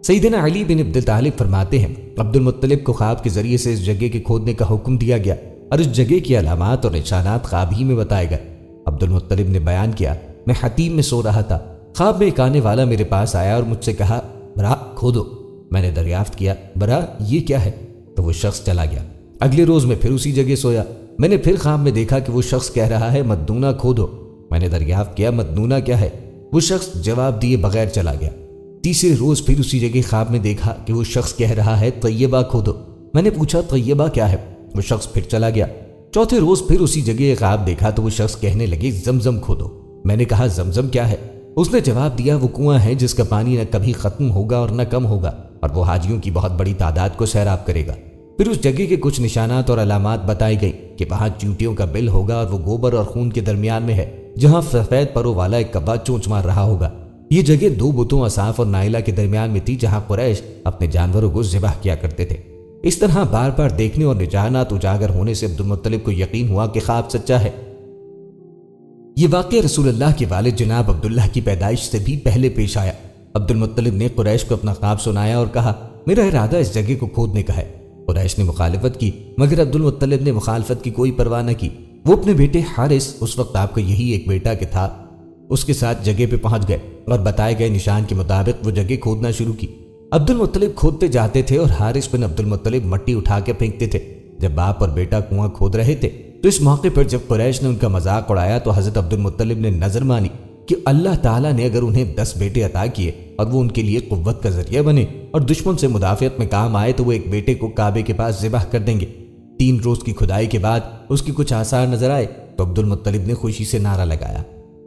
سیدنا علی بن عبد طالب فرماتے ہیں عبد المطلب کو خواب کے ذریعے سے اس جگہ کے کھودنے کا حکم دیا گیا اور اس جگہ کی علامات اور نشانات خواب ہی میں بتائے گئے۔ عبد المطلب نے بیان کیا میں حتیم میں سو رہا تھا، خواب میں ایک آنے والا میرے پاس آیا اور مجھ سے کہا برا کھودو۔ میں نے دریافت کیا برا یہ کیا ہے؟ تو وہ شخص چلا گیا۔ اگلے روز میں پھر اسی جگہ سویا، میں نے پھر خواب میں دیکھا کہ وہ شخص کہہ رہا ہے مدنونہ کھودو۔ میں نے دریافت کیا مدنونہ کیا ہے؟ وہ شخص جواب دیے بغیر چلا گیا۔ تیسرے روز پھر اسی جگہ خواب میں دیکھا کہ وہ شخص کہہ رہا ہے طیبہ کھودو۔ میں نے پوچھا طیبہ کیا ہے؟ وہ شخص پھر چلا گیا۔ چوتھے روز پھر اسی جگہ خواب دیکھا تو وہ شخص کہنے لگے زمزم کھودو۔ میں نے کہا زمزم کیا ہے؟ اس نے جواب دیا وہ کنواں ہے جس کا پانی نہ کبھی ختم ہوگا اور نہ کم ہوگا، اور وہ حاجیوں کی بہت بڑی تعداد کو سیراب کرے گا۔ پھر اس جگہ کے کچھ نشانات اور علامات بتائی گئی کہ وہاں چیونٹیوں کا بل ہوگا اور وہ گوبر اور خون کے درمیان میں ہے، جہاں سفید پروں والا ایک کبا چونچ مار رہا ہوگا۔ یہ جگہ دو بتوں اصاف اور نائلہ کے درمیان میں تھی جہاں قریش اپنے جانوروں کو ذبح کیا کرتے تھے۔ اس طرح بار بار دیکھنے اور نشانات اجاگر ہونے سے عبد المطلب کو یقین ہوا کہ خواب سچا ہے۔ یہ واقعہ رسول اللہ کے والد جناب عبداللہ کی پیدائش سے بھی پہلے پیش آیا۔ عبد المطلب نے قریش کو اپنا خواب سنایا اور کہا میرا ارادہ اس جگہ کو کھودنے کا ہے۔ قریش نے مخالفت کی مگر عبد المطلب نے مخالفت کی کوئی پرواہ نہ کی۔ وہ اپنے بیٹے حارث، اس وقت آپ کا یہی ایک بیٹا کہ تھا، اس کے ساتھ جگہ پہ پہنچ گئے اور بتائے گئے نشان کے مطابق وہ جگہ کھودنا شروع کی۔ عبد المطلب کھودتے جاتے تھے اور حارث بن عبد المطلب مٹی اٹھا کے پھینکتے تھے۔ جب باپ اور بیٹا کنواں کھود رہے تھے تو اس موقع پر جب قریش نے ان کا مذاق اڑایا تو حضرت عبد المطلب نے نظر مانی کہ اللہ تعالیٰ نے اگر انہیں 10 بیٹے عطا کیے اور وہ ان کے لیے قوت کا ذریعہ بنے اور دشمن سے مدافعت میں کام آئے تو وہ ایک بیٹے کو کعبے کے پاس ذبح کر دیں گے۔ 3 روز کی کھدائی کے بعد اس کے کچھ آثار نظر آئے تو عبد المطلب نے خوشی سے نعرہ لگایا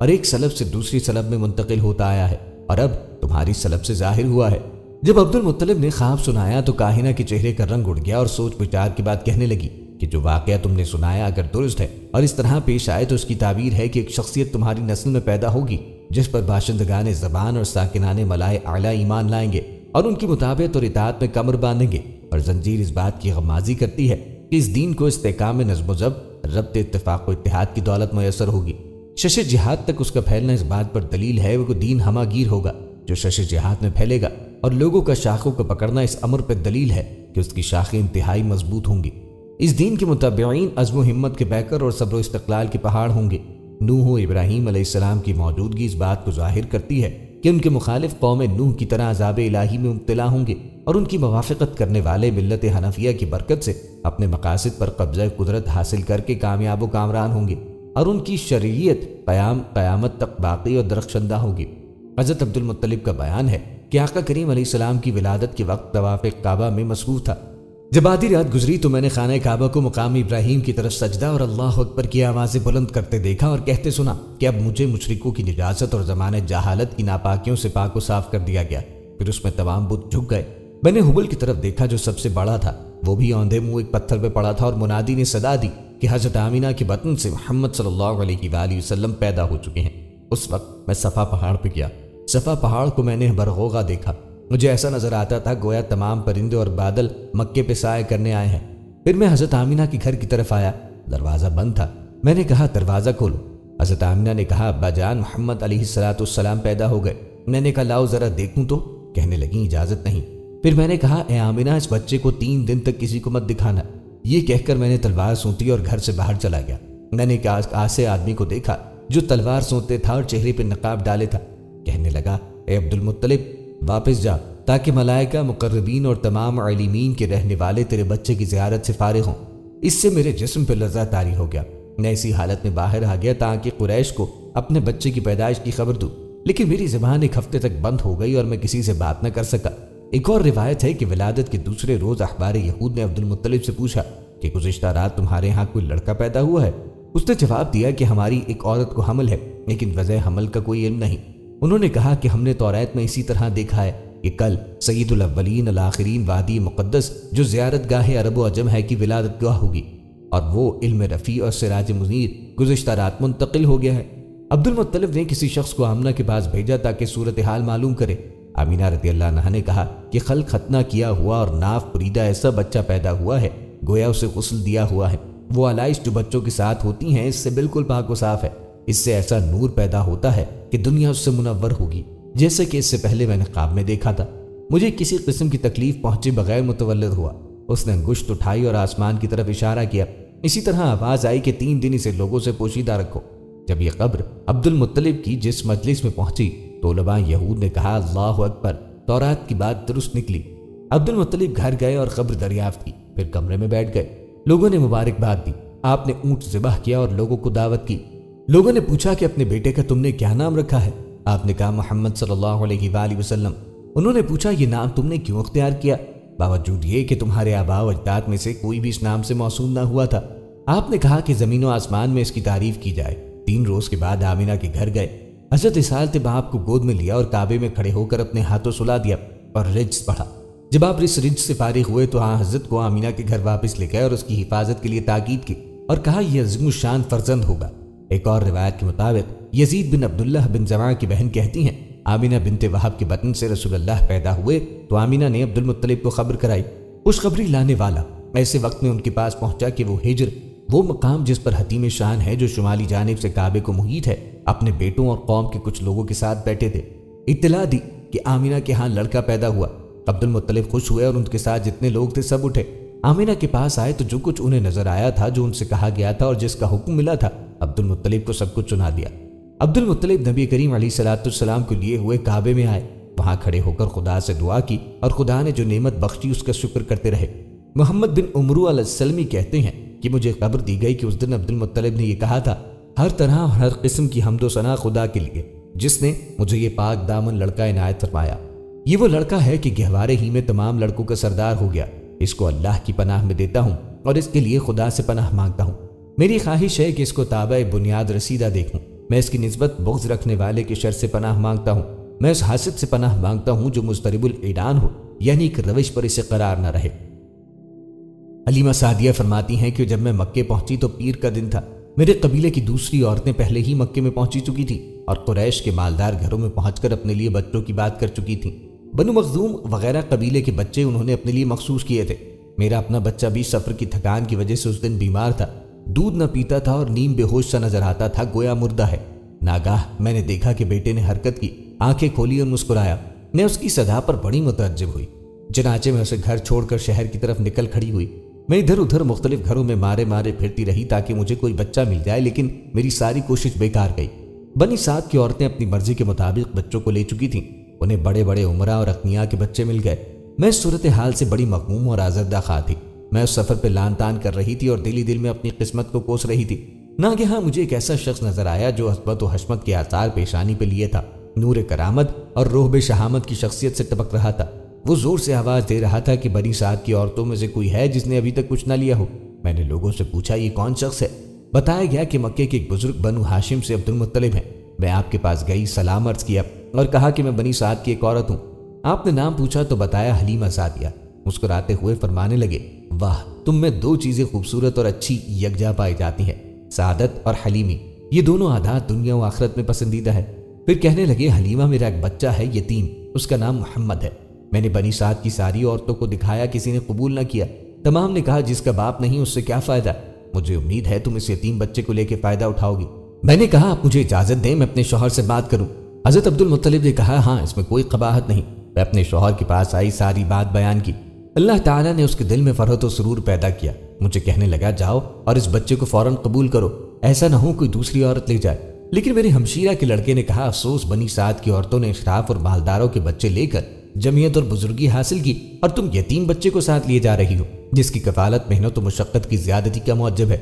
اور ایک سلب سے دوسری سلب میں منتقل ہوتا آیا ہے اور اب تمہاری سلب سے ظاہر ہوا ہے۔ جب عبد المطلب نے خواب سنایا تو کاہنہ کے چہرے کا رنگ اڑ گیا اور سوچ وچار کے بعد کہنے لگی کہ جو واقعہ تم نے سنایا اگر درست ہے اور اس طرح پیش آئے تو اس کی تعبیر ہے کہ ایک شخصیت تمہاری نسل میں پیدا ہوگی جس پر باشندگان زبان اور ساکنان ملائے اعلیٰ ایمان لائیں گے اور ان کی مطابقت اور اطاعت میں کمر باندھیں گے، اور زنجیر اس بات کی غمازی کرتی ہے کہ اس دین کو استحکام نظم و ضبط، ربط اتفاق و اتحاد کی دولت میسر ہوگی۔ شش جہاد تک اس کا پھیلنا اس بات پر دلیل ہے وہ دین ہمہ گیر ہوگا جو شش جہاد میں پھیلے گا، اور لوگوں کا شاخوں کو پکڑنا اس امر پر دلیل ہے کہ اس کی شاخیں انتہائی مضبوط ہوں گی۔ اس دین کے متبعین عزم و ہمت کے بیکر اور صبر و استقلال کے پہاڑ ہوں گے۔ نوح و ابراہیم علیہ السلام کی موجودگی اس بات کو ظاہر کرتی ہے کہ ان کے مخالف قوم نوح کی طرح عذاب الہی میں مبتلا ہوں گے، اور ان کی موافقت کرنے والے ملت حنفیہ کی برکت سے اپنے مقاصد پر قبضہ قدرت حاصل کر کے کامیاب و کامران ہوں گے، اور ان کی شریعت قیامت تک باقی اور درخشندہ ہوگی۔ حضرت عبد المطلب کا بیان ہے کہ آقا کریم علیہ السلام کی ولادت کے وقت طواف کعبہ میں مصروف تھا۔ جب آدھی رات گزری تو میں نے خانہ کعبہ کو مقام ابراہیم کی طرف سجدہ اور اللہ اکبر کی آوازیں بلند کرتے دیکھا اور کہتے سنا کہ اب مجھے مشرکوں کی نجاست اور زمانہ جہالت کی ناپاکیوں سے پاک و صاف کر دیا گیا۔ پھر اس میں تمام بت جھک گئے۔ میں نے حبل کی طرف دیکھا جو سب سے بڑا تھا، وہ بھی اوندھے منہ ایک پتھر پہ پڑا تھا، اور منادی نے صدا دی کہ حضرت آمینہ کے بطن سے محمد صلی اللہ علیہ وآلہ وسلم پیدا ہو چکے ہیں۔ اس وقت میں صفا پہاڑ پہ گیا۔ صفا پہاڑ کو میں نے برغوغا دیکھا، مجھے ایسا نظر آتا تھا گویا تمام پرندے اور بادل مکے پہ سائے کرنے آئے ہیں۔ پھر میں حضرت آمینہ کے گھر کی طرف آیا، دروازہ بند تھا۔ میں نے کہا دروازہ کھولو۔ حضرت آمینہ نے کہا ابا جان محمد علیہ السلام پیدا ہو گئے۔ میں نے کہا لاؤ ذرا دیکھوں تو، کہنے لگیں اجازت نہیں۔ پھر میں نے کہا اے آمینہ اس بچے کو 3 دن تک کسی کو مت دکھانا۔ یہ کہہ کر میں نے تلوار سونتی اور گھر سے باہر چلا گیا۔ میں نے ایک آسے آدمی کو دیکھا جو تلوار سونتے تھا اور چہرے پہ نقاب ڈالے تھا۔ کہنے لگا اے عبد المطلب واپس جا تاکہ ملائکہ مقربین اور تمام عالمین کے رہنے والے تیرے بچے کی زیارت سے فارغ ہوں۔ اس سے میرے جسم پہ لرزہ طاری ہو گیا۔ میں اسی حالت میں باہر آ گیا تاکہ قریش کو اپنے بچے کی پیدائش کی خبر دوں، لیکن میری زبان ایک ہفتے تک بند ہو گئی اور میں کسی سے بات نہ کر سکا۔ ایک اور روایت ہے کہ ولادت کے دوسرے روز احبار یہود نے عبد المطلب سے پوچھا کہ گزشتہ رات تمہارے ہاں کوئی لڑکا پیدا ہوا ہے؟ اس نے جواب دیا کہ ہماری ایک عورت کو حمل ہے لیکن وضع حمل کا کوئی علم نہیں۔ انہوں نے کہا کہ ہم نے توریت میں اسی طرح دیکھا ہے کہ کل سید الاولین الآخرین وادی مقدس جو زیارت گاہ عرب و عجم ہے کی ولادت گاہ ہوگی، اور وہ علم رفیع اور سراج منیر گزشتہ رات منتقل ہو گیا ہے۔ عبد المطلب نے کسی شخص کو آمنہ کے پاس بھیجا تاکہ صورتحال معلوم کرے۔ آمینہ رضی اللہ عنہا نے کہا کہ خلق ختنہ کیا ہوا اور ناف پریدہ ایسا بچہ پیدا ہوا ہے گویا اسے غسل دیا ہوا ہے۔ وہ علائش جو بچوں کے ساتھ ہوتی ہیں اس سے بالکل پاک و صاف ہے۔ اس سے ایسا نور پیدا ہوتا ہے کہ دنیا اس سے منور ہوگی، جیسے کہ اس سے پہلے میں نے خواب میں دیکھا تھا۔ مجھے کسی قسم کی تکلیف پہنچے بغیر متولد ہوا۔ اس نے انگشت اٹھائی اور آسمان کی طرف اشارہ کیا۔ اسی طرح آواز آئی کہ 3 دن اسے لوگوں سے پوشیدہ رکھو۔ جب یہ قبر عبد المطلب کی جس مجلس میں پہنچی تو علماء یہود نے کہا اللہ اکبر، تورات کی بات درست نکلی۔ عبد المطلب گھر گئے اور قبر دریافت کی، پھر کمرے میں بیٹھ گئے۔ لوگوں نے مبارکباد دی، آپ نے اونٹ ذبح کیا اور لوگوں کو دعوت کی۔ لوگوں نے پوچھا کہ اپنے بیٹے کا تم نے کیا نام رکھا ہے؟ آپ نے کہا محمد صلی اللہ علیہ وآلہ وسلم۔ انہوں نے پوچھا یہ نام تم نے کیوں اختیار کیا باوجود یہ کہ تمہارے آباء و اجداد میں سے کوئی بھی اس نام سے موسوم نہ ہوا تھا؟ آپ نے کہا کہ زمین و آسمان میں اس کی تعریف کی جائے۔ 3 روز کے بعد آمینہ کے گھر گئے۔ حضرت اسحاق باپ کو گود میں لیا اور کعبے میں کھڑے ہو کر اپنے ہاتھوں سلا دیا اور رجز پڑھا۔ جب آپ اس رجز سے فارغ ہوئے تو حضرت کو آمینہ کے گھر واپس لے گئے اور اس کی حفاظت کے لیے تاکید کی اور کہا یہ عظیم الشان فرزند ہوگا۔ ایک اور روایت کے مطابق یزید بن عبداللہ بن زمعہ کی بہن کہتی ہیں آمینہ بنت وہب کے بطن سے رسول اللہ پیدا ہوئے تو آمینہ نے عبد المطلب کو خبر کرائی۔ خوشخبری لانے والا ایسے وقت میں ان کے پاس پہنچا کہ وہ ہجر، وہ مقام جس پر حتیم شان ہے جو شمالی جانب سے کعبے کو محیط ہے، اپنے بیٹوں اور قوم کے کچھ لوگوں کے ساتھ بیٹھے تھے۔ اطلاع دی کہ آمینہ کے ہاں لڑکا پیدا ہوا۔ عبد المطلب خوش ہوئے اور ان کے ساتھ جتنے لوگ تھے سب اٹھے۔ آمینہ کے پاس آئے تو جو کچھ انہیں نظر آیا تھا، جو ان سے کہا گیا تھا اور جس کا حکم ملا تھا، عبد المطلب کو سب کچھ سنا دیا۔ عبد المطلب نبی کریم علیہ السلام کو لیے ہوئے کعبے میں آئے، وہاں کھڑے ہو کر خدا سے دعا کی اور خدا نے جو نعمت بخشی اس کا شکر کرتے رہے۔ محمد بن عمرو علیہ السلام کہتے ہیں کہ مجھے خبر دی گئی کہ اس دن عبد المطلب نے یہ کہا تھا ہر طرح اور ہر قسم کی حمد و ثنا خدا کے لیے جس نے مجھے یہ پاک دامن لڑکا عنایت فرمایا۔ یہ وہ لڑکا ہے کہ گہوارے ہی میں تمام لڑکوں کا سردار ہو گیا۔ اس کو اللہ کی پناہ میں دیتا ہوں اور اس کے لیے خدا سے پناہ مانگتا ہوں۔ میری خواہش ہے کہ اس کو تابع بنیاد رسیدہ دیکھوں۔ میں اس کی نسبت بغض رکھنے والے کے شر سے پناہ مانگتا ہوں، میں اس حاسد سے پناہ مانگتا ہوں جو مضطرب العنان ہو، یعنی ایک روش پر اسے قرار نہ رہے۔ حلیمہ سعدیہ فرماتی ہیں کہ جب میں مکے پہنچی تو پیر کا دن تھا۔ میرے قبیلے کی دوسری عورتیں پہلے ہی مکے میں پہنچی چکی تھیں اور قریش کے مالدار گھروں میں پہنچ کر اپنے لیے بچوں کی بات کر چکی تھیں۔ بنو مخزوم وغیرہ قبیلے کے بچے انہوں نے اپنے لیے مخصوص کیے تھے۔ میرا اپنا بچہ بھی سفر کی تھکان کی وجہ سے اس دن بیمار تھا، دودھ نہ پیتا تھا اور نیم بے ہوش سا نظر آتا تھا، گویا مردہ ہے۔ ناگاہ میں نے دیکھا کہ بیٹے نے حرکت کی، آنکھیں کھولی اور مسکرایا۔ میں اس کی صدا پر بڑی متعجب ہوئی، چنانچہ میں اسے گھر چھوڑ کر شہر کی طرف نکل کھڑی ہوئی۔ میں ادھر ادھر مختلف گھروں میں مارے مارے پھرتی رہی تاکہ مجھے کوئی بچہ مل جائے، لیکن میری ساری کوشش بیکار گئی۔ بنی سعد کی عورتیں اپنی مرضی کے مطابق بچوں کو لے چکی تھیں، انہیں بڑے بڑے عمرہ اور اغنیاء کے بچے مل گئے۔ میں اس صورتحال سے بڑی مغموم اور آزردہ خواہ تھی۔ میں اس سفر پہ لان تان کر رہی تھی اور دل ہی دل میں اپنی قسمت کو کوس رہی تھی۔ ناگہاں مجھے ایک ایسا شخص نظر آیا جو حسبت و حشمت کے آثار پیشانی پہ لیے تھا، نور کرامت اور رعب شہامت کی شخصیت سے ٹپک رہا تھا۔ وہ زور سے آواز دے رہا تھا کہ بنی سعد کی عورتوں میں سے کوئی ہے جس نے ابھی تک کچھ نہ لیا ہو۔ میں نے لوگوں سے پوچھا یہ کون شخص ہے؟ بتایا گیا کہ مکے کے ایک بزرگ بنو ہاشم سے عبد المطلب ہیں۔ میں آپ کے پاس گئی، سلام عرض کیا اور کہا کہ میں بنی سعد کی ایک عورت ہوں۔ آپ نے نام پوچھا تو بتایا حلیمہ سعدیہ۔ مسکراتے ہوئے فرمانے لگے، واہ، تم میں دو چیزیں خوبصورت اور اچھی یکجا پائی جاتی ہیں، سعادت اور حلیمی۔ یہ دونوں عادات دنیا و آخرت میں پسندیدہ ہے۔ پھر کہنے لگے، حلیمہ میرا ایک بچہ ہے یتیم، اس کا نام محمد ہے۔ میں نے بنی سعد کی ساری عورتوں کو دکھایا، کسی نے قبول نہ کیا۔ تمام نے کہا جس کا باپ نہیں اس سے کیا فائدہ، مجھے امید ہے تم اس یتیم بچے کو لے کے فائدہ اٹھاؤ گی۔ میں نے کہا آپ مجھے اجازت دیں میں اپنے شوہر سے بات کروں۔ حضرت عبد المطلب نے کہا ہاں، اس میں کوئی قباحت نہیں۔ میں اپنے شوہر کے پاس آئی، ساری بات بیان کی۔ اللہ تعالیٰ نے اس کے دل میں فرحت و سرور پیدا کیا۔ مجھے کہنے لگا جاؤ اور اس بچے کو فوراً قبول کرو، ایسا نہ ہو کوئی دوسری عورت لے جائے۔ لیکن میرے ہمشیرہ کے لڑکے نے کہا افسوس، بنی سعد کی عورتوں نے اشراف اور مالداروں کے بچے لے کر جمعیت اور بزرگی حاصل کی، اور تم یتیم بچے کو ساتھ لیے جا رہی ہو جس کی کفالت محنت و مشقت کی زیادتی کا موجب ہے۔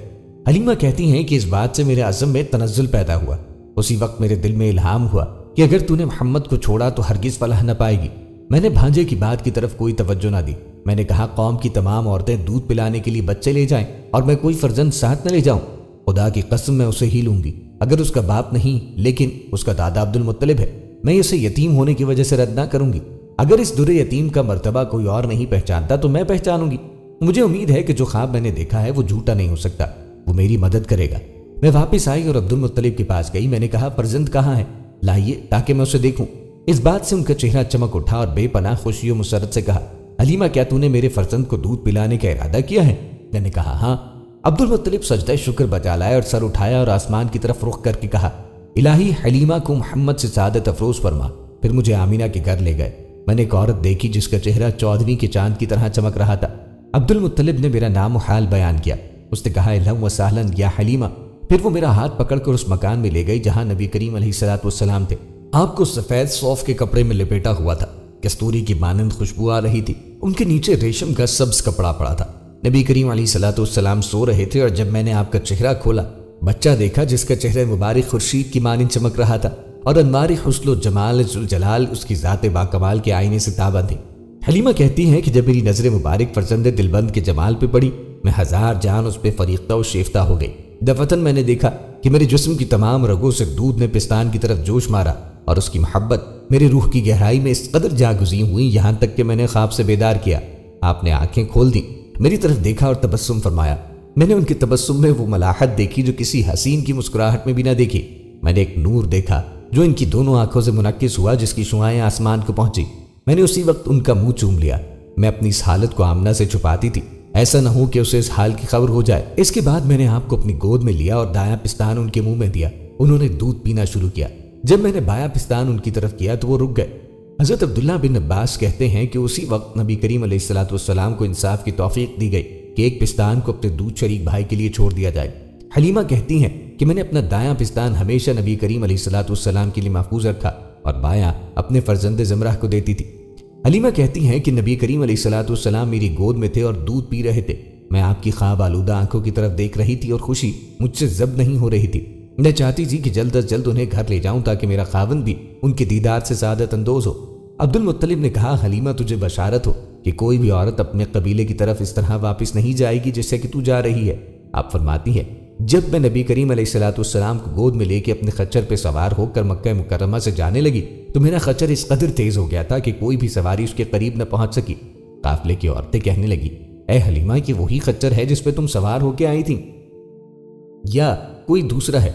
حلیمہ کہتی ہیں کہ اس بات سے میرے عزم میں تنزل پیدا ہوا۔ اسی وقت میرے دل میں الہام ہوا کہ اگر تو نے محمد کو چھوڑا تو ہرگز فلاح نہ پائے گی۔ میں نے بھانجے کی بات کی طرف کوئی توجہ نہ دی۔ میں نے کہا قوم کی تمام عورتیں دودھ پلانے کے لیے بچے لے جائیں اور میں کوئی فرزند ساتھ نہ لے جاؤں، خدا کی قسم میں اسے ہی لوں گی، اگر اس کا باپ نہیں لیکن اس کا دادا عبد المطلب ہے۔ میں اسے یتیم ہونے کی وجہ سے رد نہ کروں گی۔ اگر اس در یتیم کا مرتبہ کوئی اور نہیں پہچانتا تو میں پہچانوں گی۔ مجھے امید ہے کہ جو خواب میں نے دیکھا ہے وہ جھوٹا نہیں ہو سکتا، وہ میری مدد کرے گا۔ میں واپس آئی اور عبد المطلب کے پاس گئی۔ میں نے کہا فرزند کہاں ہے؟ لائیے تاکہ میں اسے دیکھوں۔ اس بات سے ان کا چہرہ چمک اٹھا اور بے پناہ خوشی و مسرت سے کہا، حلیمہ کیا تو نے میرے فرزند کو دودھ پلانے کا ارادہ کیا ہے؟ میں نے کہا ہاں۔ عبد المطلب سجدہ شکر بجا لائے اور سر اٹھایا اور آسمان کی طرف رخ کر کے کہا، الہی حلیمہ کو محمد سے سعادت افروز فرما۔ پھر مجھے آمینہ کے گھر لے گئے۔ میں نے ایک عورت دیکھی جس کا چہرہ 14ویں کے چاند کی طرح چمک رہا تھا۔ عبد المطلب نے میرا نام و حال بیان کیا۔ اس نے کہا اہلا و سہلا یا حلیمہ۔ پھر وہ میرا ہاتھ پکڑ کر اس مکان میں لے گئی جہاں نبی کریم علیہ الصلوۃ والسلام تھے۔ آپ کو سفید صوف کے کپڑے میں لپیٹا ہوا تھا، کستوری کی مانند خوشبو آ رہی تھی۔ ان کے نیچے ریشم کا سبز کپڑا پڑا تھا۔ نبی کریم علیہ الصلوۃ والسلام سو رہے تھے اور جب میں نے آپ کا چہرہ کھولا، بچہ دیکھا جس کا چہرہ مبارک خورشید کی مانند چمک رہا تھا اور انوار حسن و جمال ذوالجلال اس کی ذات باکمال کے آئینے سے تابند تھی۔ حلیمہ کہتی ہیں کہ جب میری نظر مبارک فرزند دلبند کے جمال پہ پڑی، میں ہزار جان اس پہ فریختہ و شیفتہ ہو گئی۔ دفتن میں نے دیکھا کہ میرے جسم کی تمام رگوں سے دودھ نے پستان کی طرف جوش مارا اور اس کی محبت میرے روح کی گہرائی میں اس قدر جاگزی ہوئی یہاں تک کہ میں نے خواب سے بیدار کیا۔ آپ نے آنکھیں کھول دیں، میری طرف دیکھا اور تبسم فرمایا۔ میں نے ان کے تبسم میں وہ ملاحت دیکھی جو کسی حسین کی مسکراہٹ میں بھی نہ دیکھی۔ میں نے ایک نور دیکھا جو ان کی دونوں آنکھوں سے منعکس ہوا جس کی شعاعیں آسمان کو پہنچی۔ میں نے اسی وقت ان کا منہ چوم لیا۔ میں اپنی اس حالت کو آمنہ سے چھپاتی تھی، ایسا نہ ہو کہ اسے اس حال کی خبر ہو جائے۔ اس کے بعد میں نے آپ کو اپنی گود میں لیا اور دایاں پستان ان کے منہ میں دیا۔ انہوں نے دودھ پینا شروع کیا۔ جب میں نے بایاں پستان ان کی طرف کیا تو وہ رک گئے۔ حضرت عبداللہ بن عباس کہتے ہیں کہ اسی وقت نبی کریم علیہ الصلوۃ والسلام کو انصاف کی توفیق دی گئی کہ ایک پستان کو اپنے دودھ شریک بھائی کے لیے چھوڑ دیا جائے۔ حلیمہ کہتی ہیں کہ میں نے اپنا دایاں پستان ہمیشہ نبی کریم علیہ الصلوۃ والسلام کے لیے محفوظ رکھا اور بایاں اپنے فرزند زمرہ کو دیتی تھی۔ حلیمہ کہتی ہیں کہ نبی کریم علیہ الصلوۃ والسلام میری گود میں تھے اور دودھ پی رہے تھے۔ میں آپ کی خواب آلودہ آنکھوں کی طرف دیکھ رہی تھی اور خوشی مجھ سے ضبط نہیں ہو رہی تھی۔ میں چاہتی تھی کہ جلد از جلد انہیں گھر لے جاؤں تاکہ میرا خاوند بھی ان کے دیدار سے سعادت اندوز ہو۔ عبد المطلب نے کہا حلیمہ تجھے بشارت ہو کہ کوئی بھی عورت اپنے قبیلے کی طرف اس طرح واپس نہیں جائے گی جس سے کہ تو جا رہی ہے۔ آپ فرماتی ہے جب میں نبی کریم علیہ الصلوۃ والسلام کو گود میں لے کے اپنے خچر پہ سوار ہو کر مکہ مکرمہ سے جانے لگی تو میرا خچر اس قدر تیز ہو گیا تھا کہ کوئی بھی سواری اس کے قریب نہ پہنچ سکی۔ قافلے کی عورتیں کہنے لگی، اے حلیمہ، یہ وہی خچر ہے جس پہ تم سوار ہو کے آئی تھی یا کوئی دوسرا ہے؟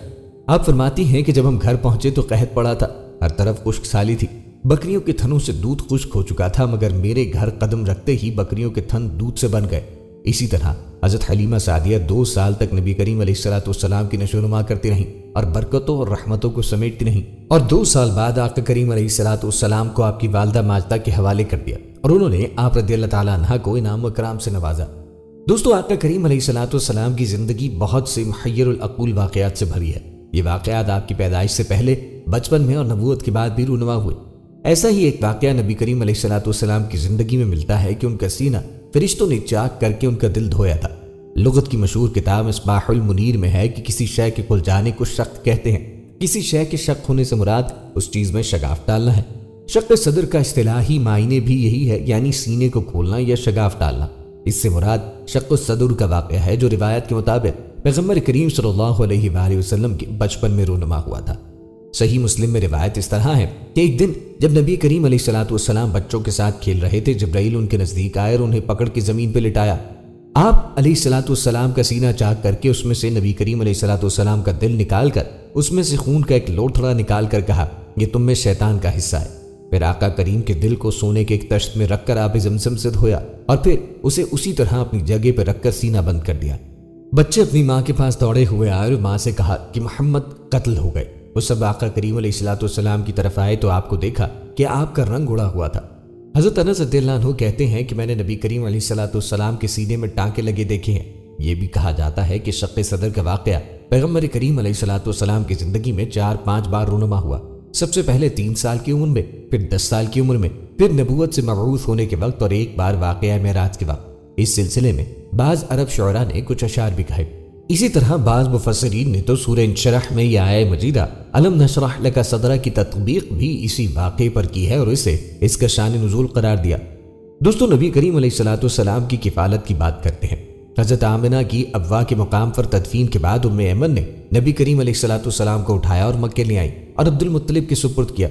آپ فرماتی ہیں کہ جب ہم گھر پہنچے تو قحط پڑا تھا، ہر طرف خشک سالی تھی، بکریوں کے تھنوں سے دودھ خشک ہو چکا تھا، مگر میرے گھر قدم رکھتے ہی بکریوں کے تھن دودھ سے بن گئے۔ اسی طرح حضرت حلیمہ سعدیہ 2 سال تک نبی کریم علیہ الصلوۃ والسلام کی نشو و نما کرتی رہیں اور برکتوں اور رحمتوں کو سمیٹتی رہیں، اور 2 سال بعد آقا کریم علیہ الصلوۃ والسلام کو آپ کی والدہ ماجدہ کے حوالے کر دیا اور انہوں نے آپ رضی اللہ تعالیٰ عنہ کو انعام و کرام سے نوازا۔ دوستو، آقا کریم علیہ الصلوۃ والسلام کی زندگی بہت سے محیر العقول واقعات سے بھری ہے۔ یہ واقعات آپ کی پیدائش سے پہلے، بچپن میں اور نبوت کے بعد بھی رونما ہوئے۔ ایسا ہی ایک واقعہ نبی کریم علیہ الصلوۃ والسلام کی زندگی میں ملتا ہے کہ ان کا سینہ فرشتوں نے چاک کر کے ان کا دل دھویا تھا۔ لغت کی مشہور کتاب مصباح المنیر میں ہے کہ کسی شے کے کھل جانے کو شق کہتے ہیں۔ کسی شے کے شق ہونے سے مراد اس چیز میں شگاف ڈالنا ہے۔ شق صدر کا اصطلاحی معنی بھی یہی ہے، یعنی سینے کو کھولنا یا شگاف ڈالنا۔ اس سے مراد شق الصدر کا واقعہ ہے جو روایت کے مطابق پیغمبر کریم صلی اللہ علیہ وآلہ وسلم کے بچپن میں رونما ہوا تھا۔ صحیح مسلم میں روایت اس طرح ہے کہ ایک دن جب نبی کریم علیہ الصلوۃ والسلام بچوں کے ساتھ کھیل رہے تھے، جبرائیل ان کے نزدیک آئے اور انہیں پکڑ کے زمین پہ لٹایا۔ آپ علیہ الصلوۃ والسلام کا سینہ چاک کر کے اس میں سے نبی کریم علیہ الصلوۃ والسلام کا دل نکال کر اس میں سے خون کا ایک لوتھڑا نکال کر کہا، یہ تم میں شیطان کا حصہ ہے۔ پھر آقا کریم کے دل کو سونے کے ایک تشت میں رکھ کر آب زمزم سے دھویا اور پھر اسے اسی طرح اپنی جگہ پہ رکھ کر سینہ بند کر دیا۔ بچے اپنی ماں کے پاس دوڑے ہوئے آئے اور ماں سے کہا کہ محمد قتل ہو گئے۔ وہ سب آقا کریم علیہ الصلوۃ والسلام کی طرف آئے تو آپ کو دیکھا کہ آپ کا رنگ اڑا ہوا تھا۔ حضرت انس رضی اللہ عنہ کہتے ہیں کہ میں نے نبی کریم علیہ الصلوۃ والسلام کے سینے میں ٹانکے لگے دیکھے ہیں۔ یہ بھی کہا جاتا ہے کہ شق صدر کا واقعہ پیغمبر کریم علیہ الصلوۃ والسلام کی زندگی میں 4-5 بار رونما ہوا۔ سب سے پہلے 3 سال کی عمر میں، پھر 10 سال کی عمر میں، پھر نبوت سے مبعوث ہونے کے وقت اور ایک بار واقعہ معراج کے وقت۔ اس سلسلے میں بعض عرب شعراء نے کچھ اشعار بھی کہے۔ اسی طرح بعض مفسرین نے تو سورہ انشرح میں یہ آیہ مجیدہ الم نشرح لک صدرک کی تطبیق بھی اسی واقعے پر کی ہے اور اسے اس کا شان نزول قرار دیا۔ دوستو، نبی کریم علیہ الصلوۃ والسلام کی کفالت کی بات کرتے ہیں۔ حضرت آمنہ کی ابوا کے مقام پر تدفین کے بعد ام ایمن نے نبی کریم علیہ الصلوۃ والسلام کو اٹھایا اور مکے لے آئی اور عبد المطلب کے سپرد کیا۔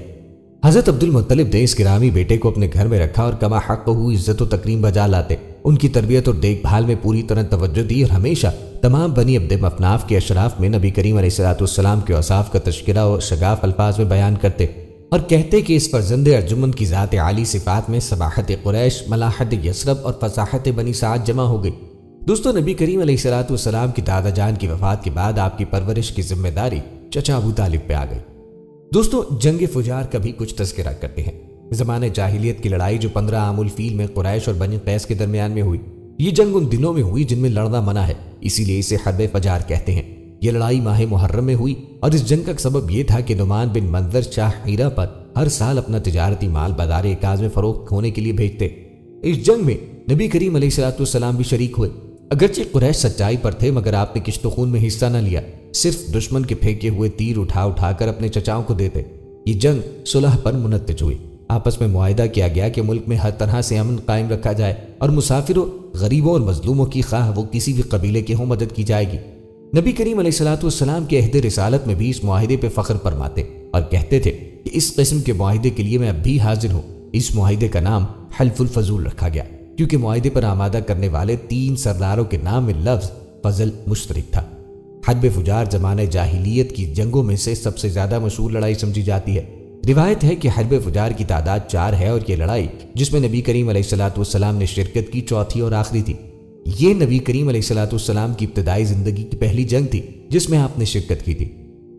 حضرت عبد المطلب نے اس گرامی بیٹے کو اپنے گھر میں رکھا اور کما حق ہو عزت و تکریم بجا لاتے ان کی تربیت اور دیکھ بھال میں پوری طرح توجہ دی اور ہمیشہ تمام بنی عبد مناف کے اشراف میں نبی کریم علیہ الصلوۃ والسلام کے اوصاف کا تذکرہ اور شگاف الفاظ میں بیان کرتے اور کہتے کہ اس فرزند ارجمن کی ذات عالی صفات میں صباحت قریش، ملاحت یثرب اور فصاحت بنی سعد جمع ہو گئی۔ دوستو، نبی کریم علیہ الصلوۃ والسلام کی دادا جان کی وفات کے بعد آپ کی پرورش کی ذمہ داری چچا ابو طالب پہ آ گئی۔ دوستو، جنگ فجار کا بھی کچھ تذکرہ کرتے ہیں۔ زمانہ جاہلیت کی لڑائی جو 15 عام الفیل میں قریش اور بنی قیس کے درمیان میں ہوئی، یہ جنگ ان دنوں میں ہوئی جن میں لڑنا منع ہے، اسی لیے اسے حرب فجار کہتے ہیں۔ یہ لڑائی ماہ محرم میں ہوئی اور اس جنگ کا سبب یہ تھا کہ نعمان بن منذر شاہ ہیرا پر ہر سال اپنا تجارتی مال بازار عکاظ میں فروخت ہونے کے لیے بھیجتے۔ اس جنگ میں نبی کریم علیہ الصلوۃ والسلام بھی شریک ہوئے۔ اگرچہ قریش سچائی پر تھے مگر آپ نے کشت و خون میں حصہ نہ لیا، صرف دشمن کے پھینکے ہوئے تیر اٹھا اٹھا کر اپنے چچاؤں کو دیتے۔ یہ جنگ صلح پر منتج ہوئی۔ آپس میں معاہدہ کیا گیا کہ ملک میں ہر طرح سے امن قائم رکھا جائے اور مسافروں، غریبوں اور مظلوموں کی خواہ وہ کسی بھی قبیلے کے ہوں مدد کی جائے گی۔ نبی کریم علیہ الصلوۃ والسلام کے عہد رسالت میں بھی اس معاہدے پہ فخر فرماتے اور کہتے تھے کہ اس قسم کے معاہدے کے لیے میں اب بھی حاضر ہوں۔ اس معاہدے کا نام حلف الفضول رکھا گیا کیونکہ معاہدے پر آمادہ کرنے والے 3 سرداروں کے نام میں لفظ فضل مشترک تھا۔ حرب فجار زمانہ جاہلیت کی جنگوں میں سے سب سے زیادہ مشہور لڑائی سمجھی جاتی ہے۔ روایت ہے کہ حرب فجار کی تعداد 4 ہے اور یہ لڑائی جس میں نبی کریم علیہ الصلوۃ والسلام نے شرکت کی چوتھی اور آخری تھی۔ یہ نبی کریم علیہ الصلوۃ والسلام کی ابتدائی زندگی کی پہلی جنگ تھی جس میں آپ نے شرکت کی تھی۔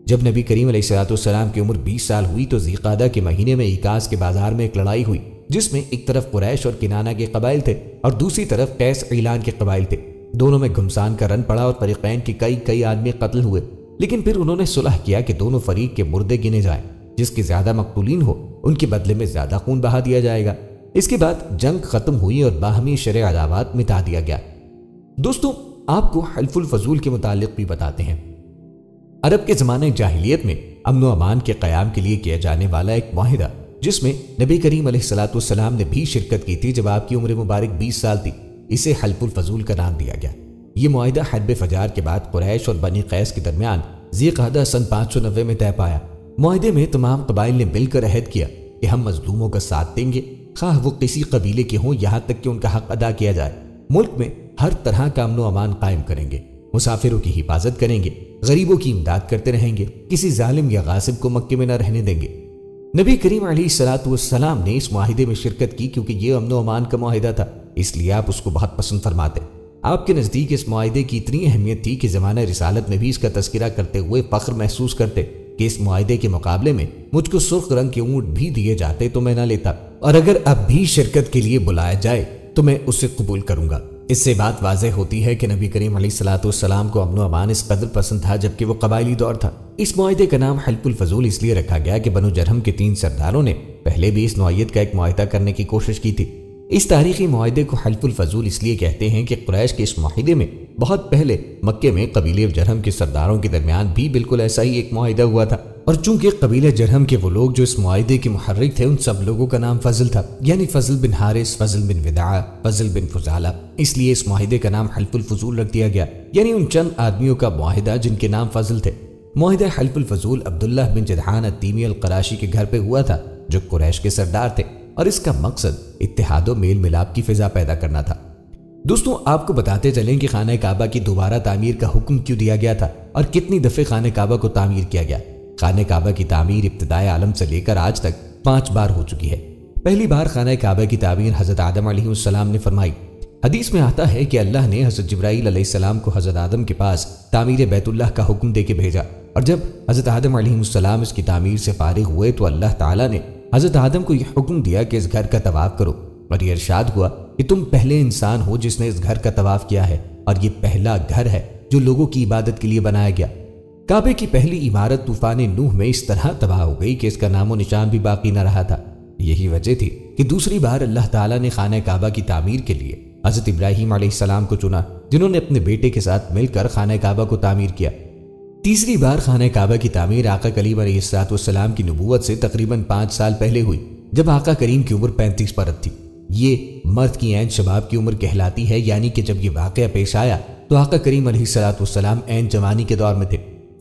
جب نبی کریم علیہ الصلوۃ والسلام کی عمر 20 سال ہوئی تو ذی قعدہ کے مہینے میں عکاظ کے بازار میں ایک لڑائی ہوئی جس میں ایک طرف قریش اور کنانہ کے قبائل تھے اور دوسری طرف قیس عیلان کے قبائل تھے۔ دونوں میں گھمسان کا رن پڑا اور فریقین کے کئی آدمی قتل ہوئے، لیکن پھر انہوں نے صلح کیا کہ دونوں فریق کے مردے گنے جائیں، جس کے زیادہ مقتولین ہو ان کے بدلے میں زیادہ خون بہا دیا جائے گا۔ اس کے بعد جنگ ختم ہوئی اور باہمی شرع عداوت مٹا دیا گیا۔ دوستو، آپ کو حلف الفضول کے متعلق بھی بتاتے ہیں۔ عرب کے زمانے جاہلیت میں امن و امان کے قیام کے لیے کیا جانے والا ایک معاہدہ جس میں نبی کریم علیہ الصلوۃ والسلام نے بھی شرکت کی تھی جب آپ کی عمر مبارک 20 سال تھی، اسے حلف الفضول کا نام دیا گیا۔ یہ معاہدہ حرب فجار کے بعد قریش اور بنی قیس کے درمیان ذی قعدہ سن 590 میں طے پایا۔ معاہدے میں تمام قبائل نے مل کر عہد کیا کہ ہم مظلوموں کا ساتھ دیں گے، خواہ وہ کسی قبیلے کے ہوں، یہاں تک کہ ان کا حق ادا کیا جائے۔ ملک میں ہر طرح کا امن و امان قائم کریں گے، مسافروں کی حفاظت کریں گے، غریبوں کی امداد کرتے رہیں گے، کسی ظالم یا غاصب کو مکے میں نہ رہنے دیں گے۔ نبی کریم علیہ الصلوۃ والسلام نے اس معاہدے میں شرکت کی کیونکہ یہ امن و امان کا معاہدہ تھا، اس لیے آپ اس کو بہت پسند فرماتے۔ آپ کے نزدیک اس معاہدے کی اتنی اہمیت تھی کہ زمانہ رسالت میں بھی اس کا تذکرہ کرتے ہوئے فخر محسوس کرتے کہ اس معاہدے کے مقابلے میں مجھ کو سرخ رنگ کے اونٹ بھی دیے جاتے تو میں نہ لیتا، اور اگر اب بھی شرکت کے لیے بلایا جائے تو میں اسے قبول کروں گا۔ اس سے بات واضح ہوتی ہے کہ نبی کریم علیہ الصلوۃ والسلام کو امن و امان اس قدر پسند تھا جبکہ وہ قبائلی دور تھا۔ اس معاہدے کا نام حلف الفضول اس لیے رکھا گیا کہ بنو جرہم کے 3 سرداروں نے پہلے بھی اس نوعیت کا ایک معاہدہ کرنے کی کوشش کی تھی۔ اس تاریخی معاہدے کو حلف الفضول اس لیے کہتے ہیں کہ قریش کے اس معاہدے میں بہت پہلے مکے میں قبیلے جرہم کے سرداروں کے درمیان بھی بالکل ایسا ہی ایک معاہدہ ہوا تھا، اور چونکہ قبیلے جرہم کے وہ لوگ جو اس معاہدے کے محرک تھے ان سب لوگوں کا نام فضل تھا، یعنی فضل بن حارث، فضل بن وداع، فضل بن فضالہ، اس لیے اس معاہدے کا نام حلف الفضول رکھ دیا گیا، یعنی ان چند آدمیوں کا معاہدہ جن کے نام فضل تھے۔ معاہدہ حلف الفضول عبداللہ بن جدعان التیمی القراشی کے گھر پہ ہوا تھا جو قریش کے سردار تھے، اور اس کا مقصد اتحاد و میل ملاپ کی فضا پیدا کرنا تھا۔ دوستوں، آپ کو بتاتے چلیں کہ خانہ کعبہ کی دوبارہ تعمیر کا حکم کیوں دیا گیا تھا اور کتنی دفعہ خانہ کعبہ کو تعمیر کیا گیا۔ خانہ کعبہ کی تعمیر ابتدائے عالم سے لے کر آج تک 5 بار ہو چکی ہے۔ پہلی بار خانہ کعبہ کی تعمیر حضرت آدم علیہ السلام نے فرمائی۔ حدیث میں آتا ہے کہ اللہ نے حضرت جبرائیل علیہ السلام کو حضرت آدم کے پاس تعمیر بیت اللہ کا حکم دے کے بھیجا، اور جب حضرت آدم علیہ السلام اس کی تعمیر سے فارغ ہوئے تو اللہ تعالیٰ نے حضرت آدم کو یہ حکم دیا کہ اس گھر کا طواف کرو، اور یہ ارشاد ہوا کہ تم پہلے انسان ہو جس نے اس گھر کا طواف کیا ہے، اور یہ پہلا گھر ہے جو لوگوں کی عبادت کے لیے بنایا گیا۔ کعبے کی پہلی عمارت طوفان نوح میں اس طرح تباہ ہو گئی کہ اس کا نام و نشان بھی باقی نہ رہا تھا۔ یہی وجہ تھی کہ دوسری بار اللہ تعالیٰ نے خانہ کعبہ کی تعمیر کے لیے حضرت ابراہیم علیہ السلام کو چنا، جنہوں نے اپنے بیٹے کے ساتھ مل کر خانہ کعبہ کو تعمیر کیا۔ تیسری بار خانہ کعبہ کی تعمیر آقا کریم علیہ السلام کی نبوت سے تقریباً 5 سال پہلے ہوئی، جب آقا کریم کی عمر 35 برس تھی۔ یہ مرد کی عین شباب کی عمر کہلاتی ہے، یعنی کہ جب یہ واقعہ پیش آیا تو آقا کریم علیہ السلام عین جوانی کے دور میں تھے۔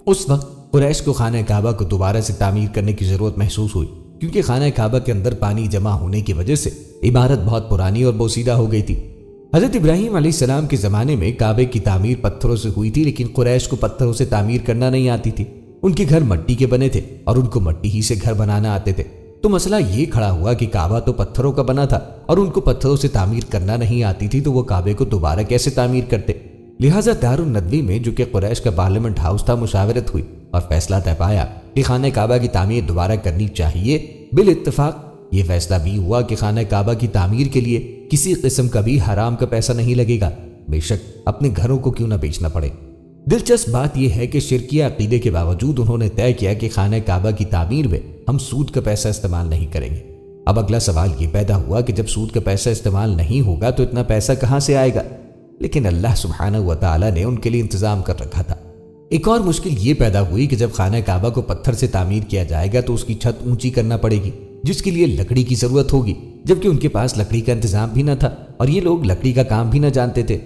اس وقت قریش کو خانہ کعبہ کو دوبارہ سے تعمیر کرنے کی ضرورت محسوس ہوئی، کیونکہ خانہ کعبہ کے اندر پانی جمع ہونے کی وجہ سے عمارت بہت پرانی اور بوسیدہ ہو گئی تھی۔ حضرت ابراہیم علیہ السلام کے زمانے میں کعبے کی تعمیر پتھروں سے ہوئی تھی، لیکن قریش کو پتھروں سے تعمیر کرنا نہیں آتی تھی۔ ان کے گھر مٹی کے بنے تھے اور ان کو مٹی ہی سے گھر بنانا آتے تھے۔ تو مسئلہ یہ کھڑا ہوا کہ کعبہ تو پتھروں کا بنا تھا اور ان کو پتھروں سے تعمیر کرنا نہیں آتی تھی، تو وہ کعبے کو دوبارہ کیسے تعمیر کرتے؟ لہٰذا دار الندوی میں، جو کہ قریش کا پارلیمنٹ ہاؤس تھا، مشاورت ہوئی اور فیصلہ طے پایا کہ خانہ کعبہ کی تعمیر دوبارہ کرنی چاہیے۔ بالاتفاق یہ فیصلہ بھی ہوا کہ خانہ کعبہ کی تعمیر کے لیے کسی قسم کا بھی حرام کا پیسہ نہیں لگے گا، بے شک اپنے گھروں کو کیوں نہ بیچنا پڑے۔ دلچسپ بات یہ ہے کہ شرکیہ عقیدے کے باوجود انہوں نے طے کیا کہ خانہ کعبہ کی تعمیر میں ہم سود کا پیسہ استعمال نہیں کریں گے۔ اب اگلا سوال یہ پیدا ہوا کہ جب سود کا پیسہ استعمال نہیں ہوگا تو اتنا پیسہ کہاں سے آئے گا؟ لیکن اللہ سبحانہ و تعالیٰ نے ان کے لیے انتظام کر رکھا تھا۔ ایک اور مشکل یہ پیدا ہوئی کہ جب خانہ کعبہ کو پتھر سے تعمیر کیا جائے گا تو اس کی چھت اونچی کرنا پڑے گی، جس کے لیے لکڑی کی ضرورت ہوگی، جبکہ ان کے پاس لکڑی کا انتظام بھی نہ تھا اور یہ لوگ لکڑی کا کام بھی نہ جانتے تھے۔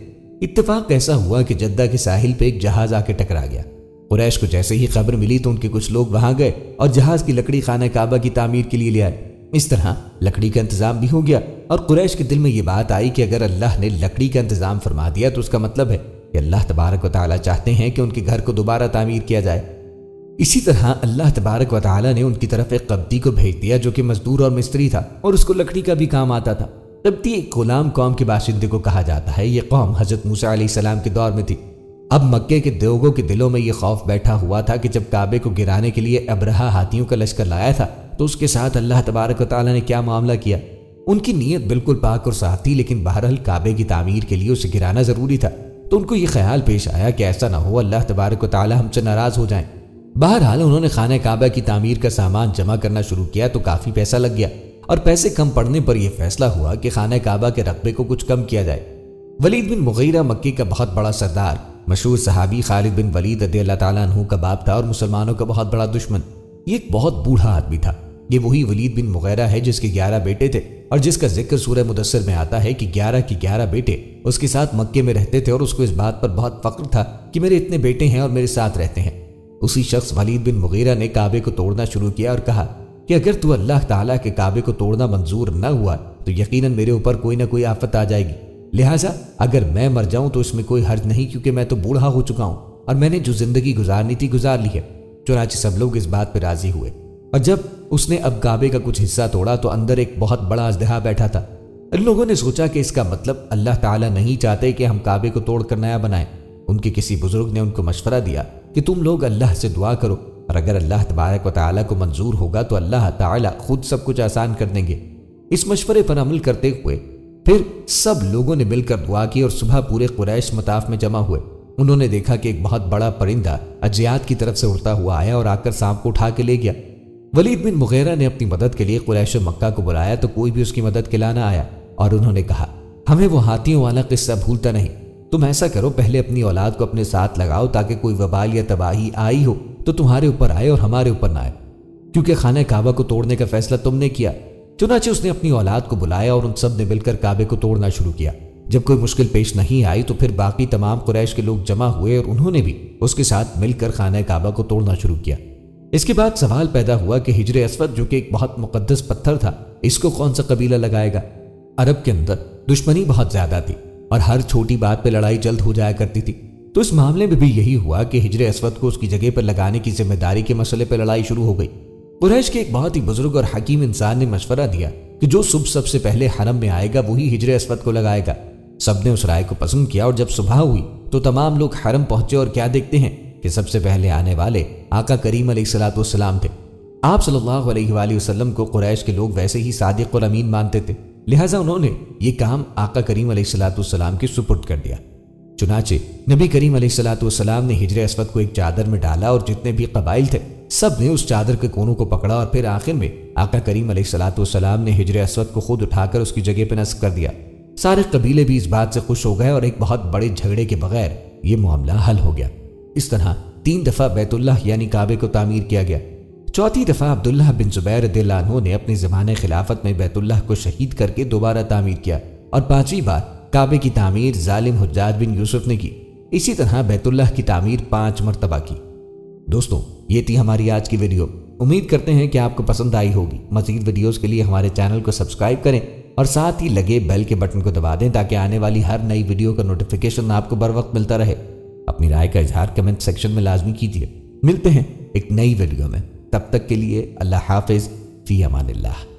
اتفاق ایسا ہوا کہ جدہ کے ساحل پہ ایک جہاز آ کے ٹکرا گیا۔ قریش کو جیسے ہی خبر ملی تو ان کے کچھ لوگ وہاں گئے اور جہاز کی لکڑی خانہ کعبہ کی تعمیر کے لیے لے آئے۔ اس طرح لکڑی کا انتظام بھی ہو گیا اور قریش کے دل میں یہ بات آئی کہ اگر اللہ نے لکڑی کا انتظام فرما دیا تو اس کا مطلب ہے کہ اللہ تبارک و تعالیٰ چاہتے ہیں کہ ان کے گھر کو دوبارہ تعمیر کیا جائے۔ اسی طرح اللہ تبارک و تعالیٰ نے ان کی طرف ایک قبطی کو بھیج دیا جو کہ مزدور اور مستری تھا اور اس کو لکڑی کا بھی کام آتا تھا۔ قبطی ایک غلام قوم کے باشندے کو کہا جاتا ہے۔ یہ قوم حضرت موسیٰ علیہ السلام کے دور میں تھی۔ اب مکے کے لوگوں کے دلوں میں یہ خوف بیٹھا ہوا تھا کہ جب کعبے کو گرانے کے لیے ابرہہ ہاتھیوں کا لشکر لایا تھا تو اس کے ساتھ اللہ تبارک و تعالیٰ نے کیا معاملہ کیا۔ ان کی نیت بالکل پاک اور صاف تھی، لیکن بہرحال کعبے کی تعمیر کے لیے اسے گرانا ضروری تھا، تو ان کو یہ خیال پیش آیا کہ ایسا نہ ہو اللہ تبارک و تعالیٰ ہم سے ناراض ہو جائیں۔ بہرحال انہوں نے خانہ کعبہ کی تعمیر کا سامان جمع کرنا شروع کیا تو کافی پیسہ لگ گیا، اور پیسے کم پڑنے پر یہ فیصلہ ہوا کہ خانہ کعبہ کے رقبے کو کچھ کم کیا جائے۔ ولید بن مغیرہ مکی کا بہت بڑا سردار، مشہور صحابی خالد بن ولید رضی اللہ تعالیٰ عنہ کا باپ تھا اور مسلمانوں کا بہت بڑا دشمن۔ یہ ایک بہت بوڑھا آدمی تھا۔ یہ وہی ولید بن مغیرہ ہے جس کے 11 بیٹے تھے اور جس کا ذکر سورہ مدثر میں آتا ہے کہ 11 کے 11 بیٹے اس کے ساتھ مکے میں رہتے تھے اور اس کو اس بات پر بہت فخر تھا کہ میرے اتنے بیٹے ہیں اور میرے ساتھ رہتے ہیں۔ اسی شخص ولید بن مغیرہ نے کعبے کو توڑنا شروع کیا اور کہا کہ اگر تو اللہ تعالیٰ کے کعبے کو توڑنا منظور نہ ہوا تو یقیناً میرے اوپر کوئی نہ کوئی آفت آ جائے گی، لہٰذا اگر میں مر جاؤں تو اس میں کوئی حرج نہیں، کیونکہ میں تو بوڑھا ہو چکا ہوں اور میں نے جو زندگی گزارنی تھی گزار لی ہے۔ چنانچہ سب لوگ اس بات پہ راضی ہوئے، اور جب اس نے اب کعبے کا کچھ حصہ توڑا تو اندر ایک بہت بڑا اژدہا بیٹھا تھا۔ ان لوگوں نے سوچا کہ اس کا مطلب اللہ تعالیٰ نہیں چاہتے کہ ہم کعبے کو توڑ کر نیا بنائیں۔ ان کے کسی بزرگ نے ان کو مشورہ دیا کہ تم لوگ اللہ سے دعا کرو، اور اگر اللہ تبارک و تعالیٰ کو منظور ہوگا تو اللہ تعالیٰ خود سب کچھ آسان کر دیں گے۔ اس مشورے پر عمل کرتے ہوئے پھر سب لوگوں نے مل کر دعا کی اور صبح پورے قریش مطاف میں جمع ہوئے۔ انہوں نے دیکھا کہ ایک بہت بڑا پرندہ اجیاد کی طرف سے اڑتا ہوا آیا اور آ کر سانپ کو اٹھا کے لے گیا۔ ولید بن مغیرہ نے اپنی مدد کے لیے قریش مکہ کو بلایا تو کوئی بھی اس کی مدد کے لیے نہ آیا، اور انہوں نے کہا ہمیں وہ ہاتھیوں والا قصہ بھولتا نہیں، تم ایسا کرو پہلے اپنی اولاد کو اپنے ساتھ لگاؤ تاکہ کوئی وبال یا تباہی آئی ہو تو تمہارے اوپر آئے اور ہمارے اوپر نہ آئے، کیونکہ خانہ کعبہ کو توڑنے کا فیصلہ تم نے کیا۔ چنانچہ اس نے اپنی اولاد کو بلایا اور ان سب نے مل کر کعبے کو توڑنا شروع کیا۔ جب کوئی مشکل پیش نہیں آئی تو پھر باقی تمام قریش کے لوگ جمع ہوئے اور انہوں نے بھی اس کے ساتھ مل کر خانہ کعبہ کو توڑنا شروع کیا۔ اس کے بعد سوال پیدا ہوا کہ حجر اسود جو کہ ایک بہت مقدس پتھر تھا، اس کو کون سا قبیلہ لگائے گا؟ عرب کے اندر دشمنی بہت زیادہ تھی اور ہر چھوٹی بات پہ لڑائی جلد ہو جایا کرتی تھی، تو اس معاملے میں بھی یہی ہوا کہ حجر اسود کو اس کی جگہ پر لگانے کی ذمہ داری کے مسئلے پہ لڑائی شروع ہو گئی۔ قریش کے ایک بہت ہی بزرگ اور حکیم انسان نے مشورہ دیا کہ جو صبح سب سے پہلے حرم میں آئے گا وہی حجر اسود کو لگائے گا۔ سب نے اس رائے کو پسند کیا اور جب صبح ہوئی تو تمام لوگ حرم پہنچے اور کیا دیکھتے ہیں کہ سب سے پہلے آنے والے آقا کریم علیہ الصلوۃ والسلام تھے۔ آپ صلی اللہ علیہ وآلہ وسلم کو قریش کے لوگ ویسے ہی صادق اور امین مانتے تھے، لہٰذا انہوں نے یہ کام آقا کریم علیہ الصلوۃ والسلام کے سپرد کر دیا۔ چنانچہ نبی کریم علیہ الصلوۃ والسلام نے حجر اسود کو ایک چادر میں ڈالا اور جتنے بھی قبائل تھے سب نے اس چادر کے کونوں کو پکڑا اور پھر آخر میں آقا کریم علیہ الصلوۃ والسلام نے حجر اسود کو خود اٹھا کر اس کی جگہ پہ نصب کر دیا۔ سارے قبیلے بھی اس بات سے خوش ہو گئے اور ایک بہت بڑے جھگڑے کے بغیر یہ معاملہ حل ہو گیا۔ اس طرح 3 دفعہ بیت اللہ یعنی کعبے کو تعمیر کیا گیا۔ چوتھی دفعہ عبداللہ بن زبیر رضی اللہ عنہ نے اپنے زمانہ خلافت میں بیت اللہ کو شہید کر کے دوبارہ تعمیر کیا، اور 5ویں بار کعبے کی تعمیر ظالم حجاج بن یوسف نے کی۔ اسی طرح بیت اللہ کی تعمیر 5 مرتبہ کی۔ دوستوں، یہ تھی ہماری آج کی ویڈیو، امید کرتے ہیں کہ آپ کو پسند آئی ہوگی۔ مزید ویڈیوز کے لیے ہمارے چینل کو سبسکرائب کریں اور ساتھ ہی لگے بیل کے بٹن کو دبا دیں تاکہ آنے والی ہر نئی ویڈیو کا نوٹیفیکیشن آپ کو بر وقت ملتا رہے۔ اپنی رائے کا اظہار کمنٹ سیکشن میں لازمی کیجیے۔ ملتے ہیں ایک نئی ویڈیو میں، تب تک کے لیے اللہ حافظ، فی امان اللہ۔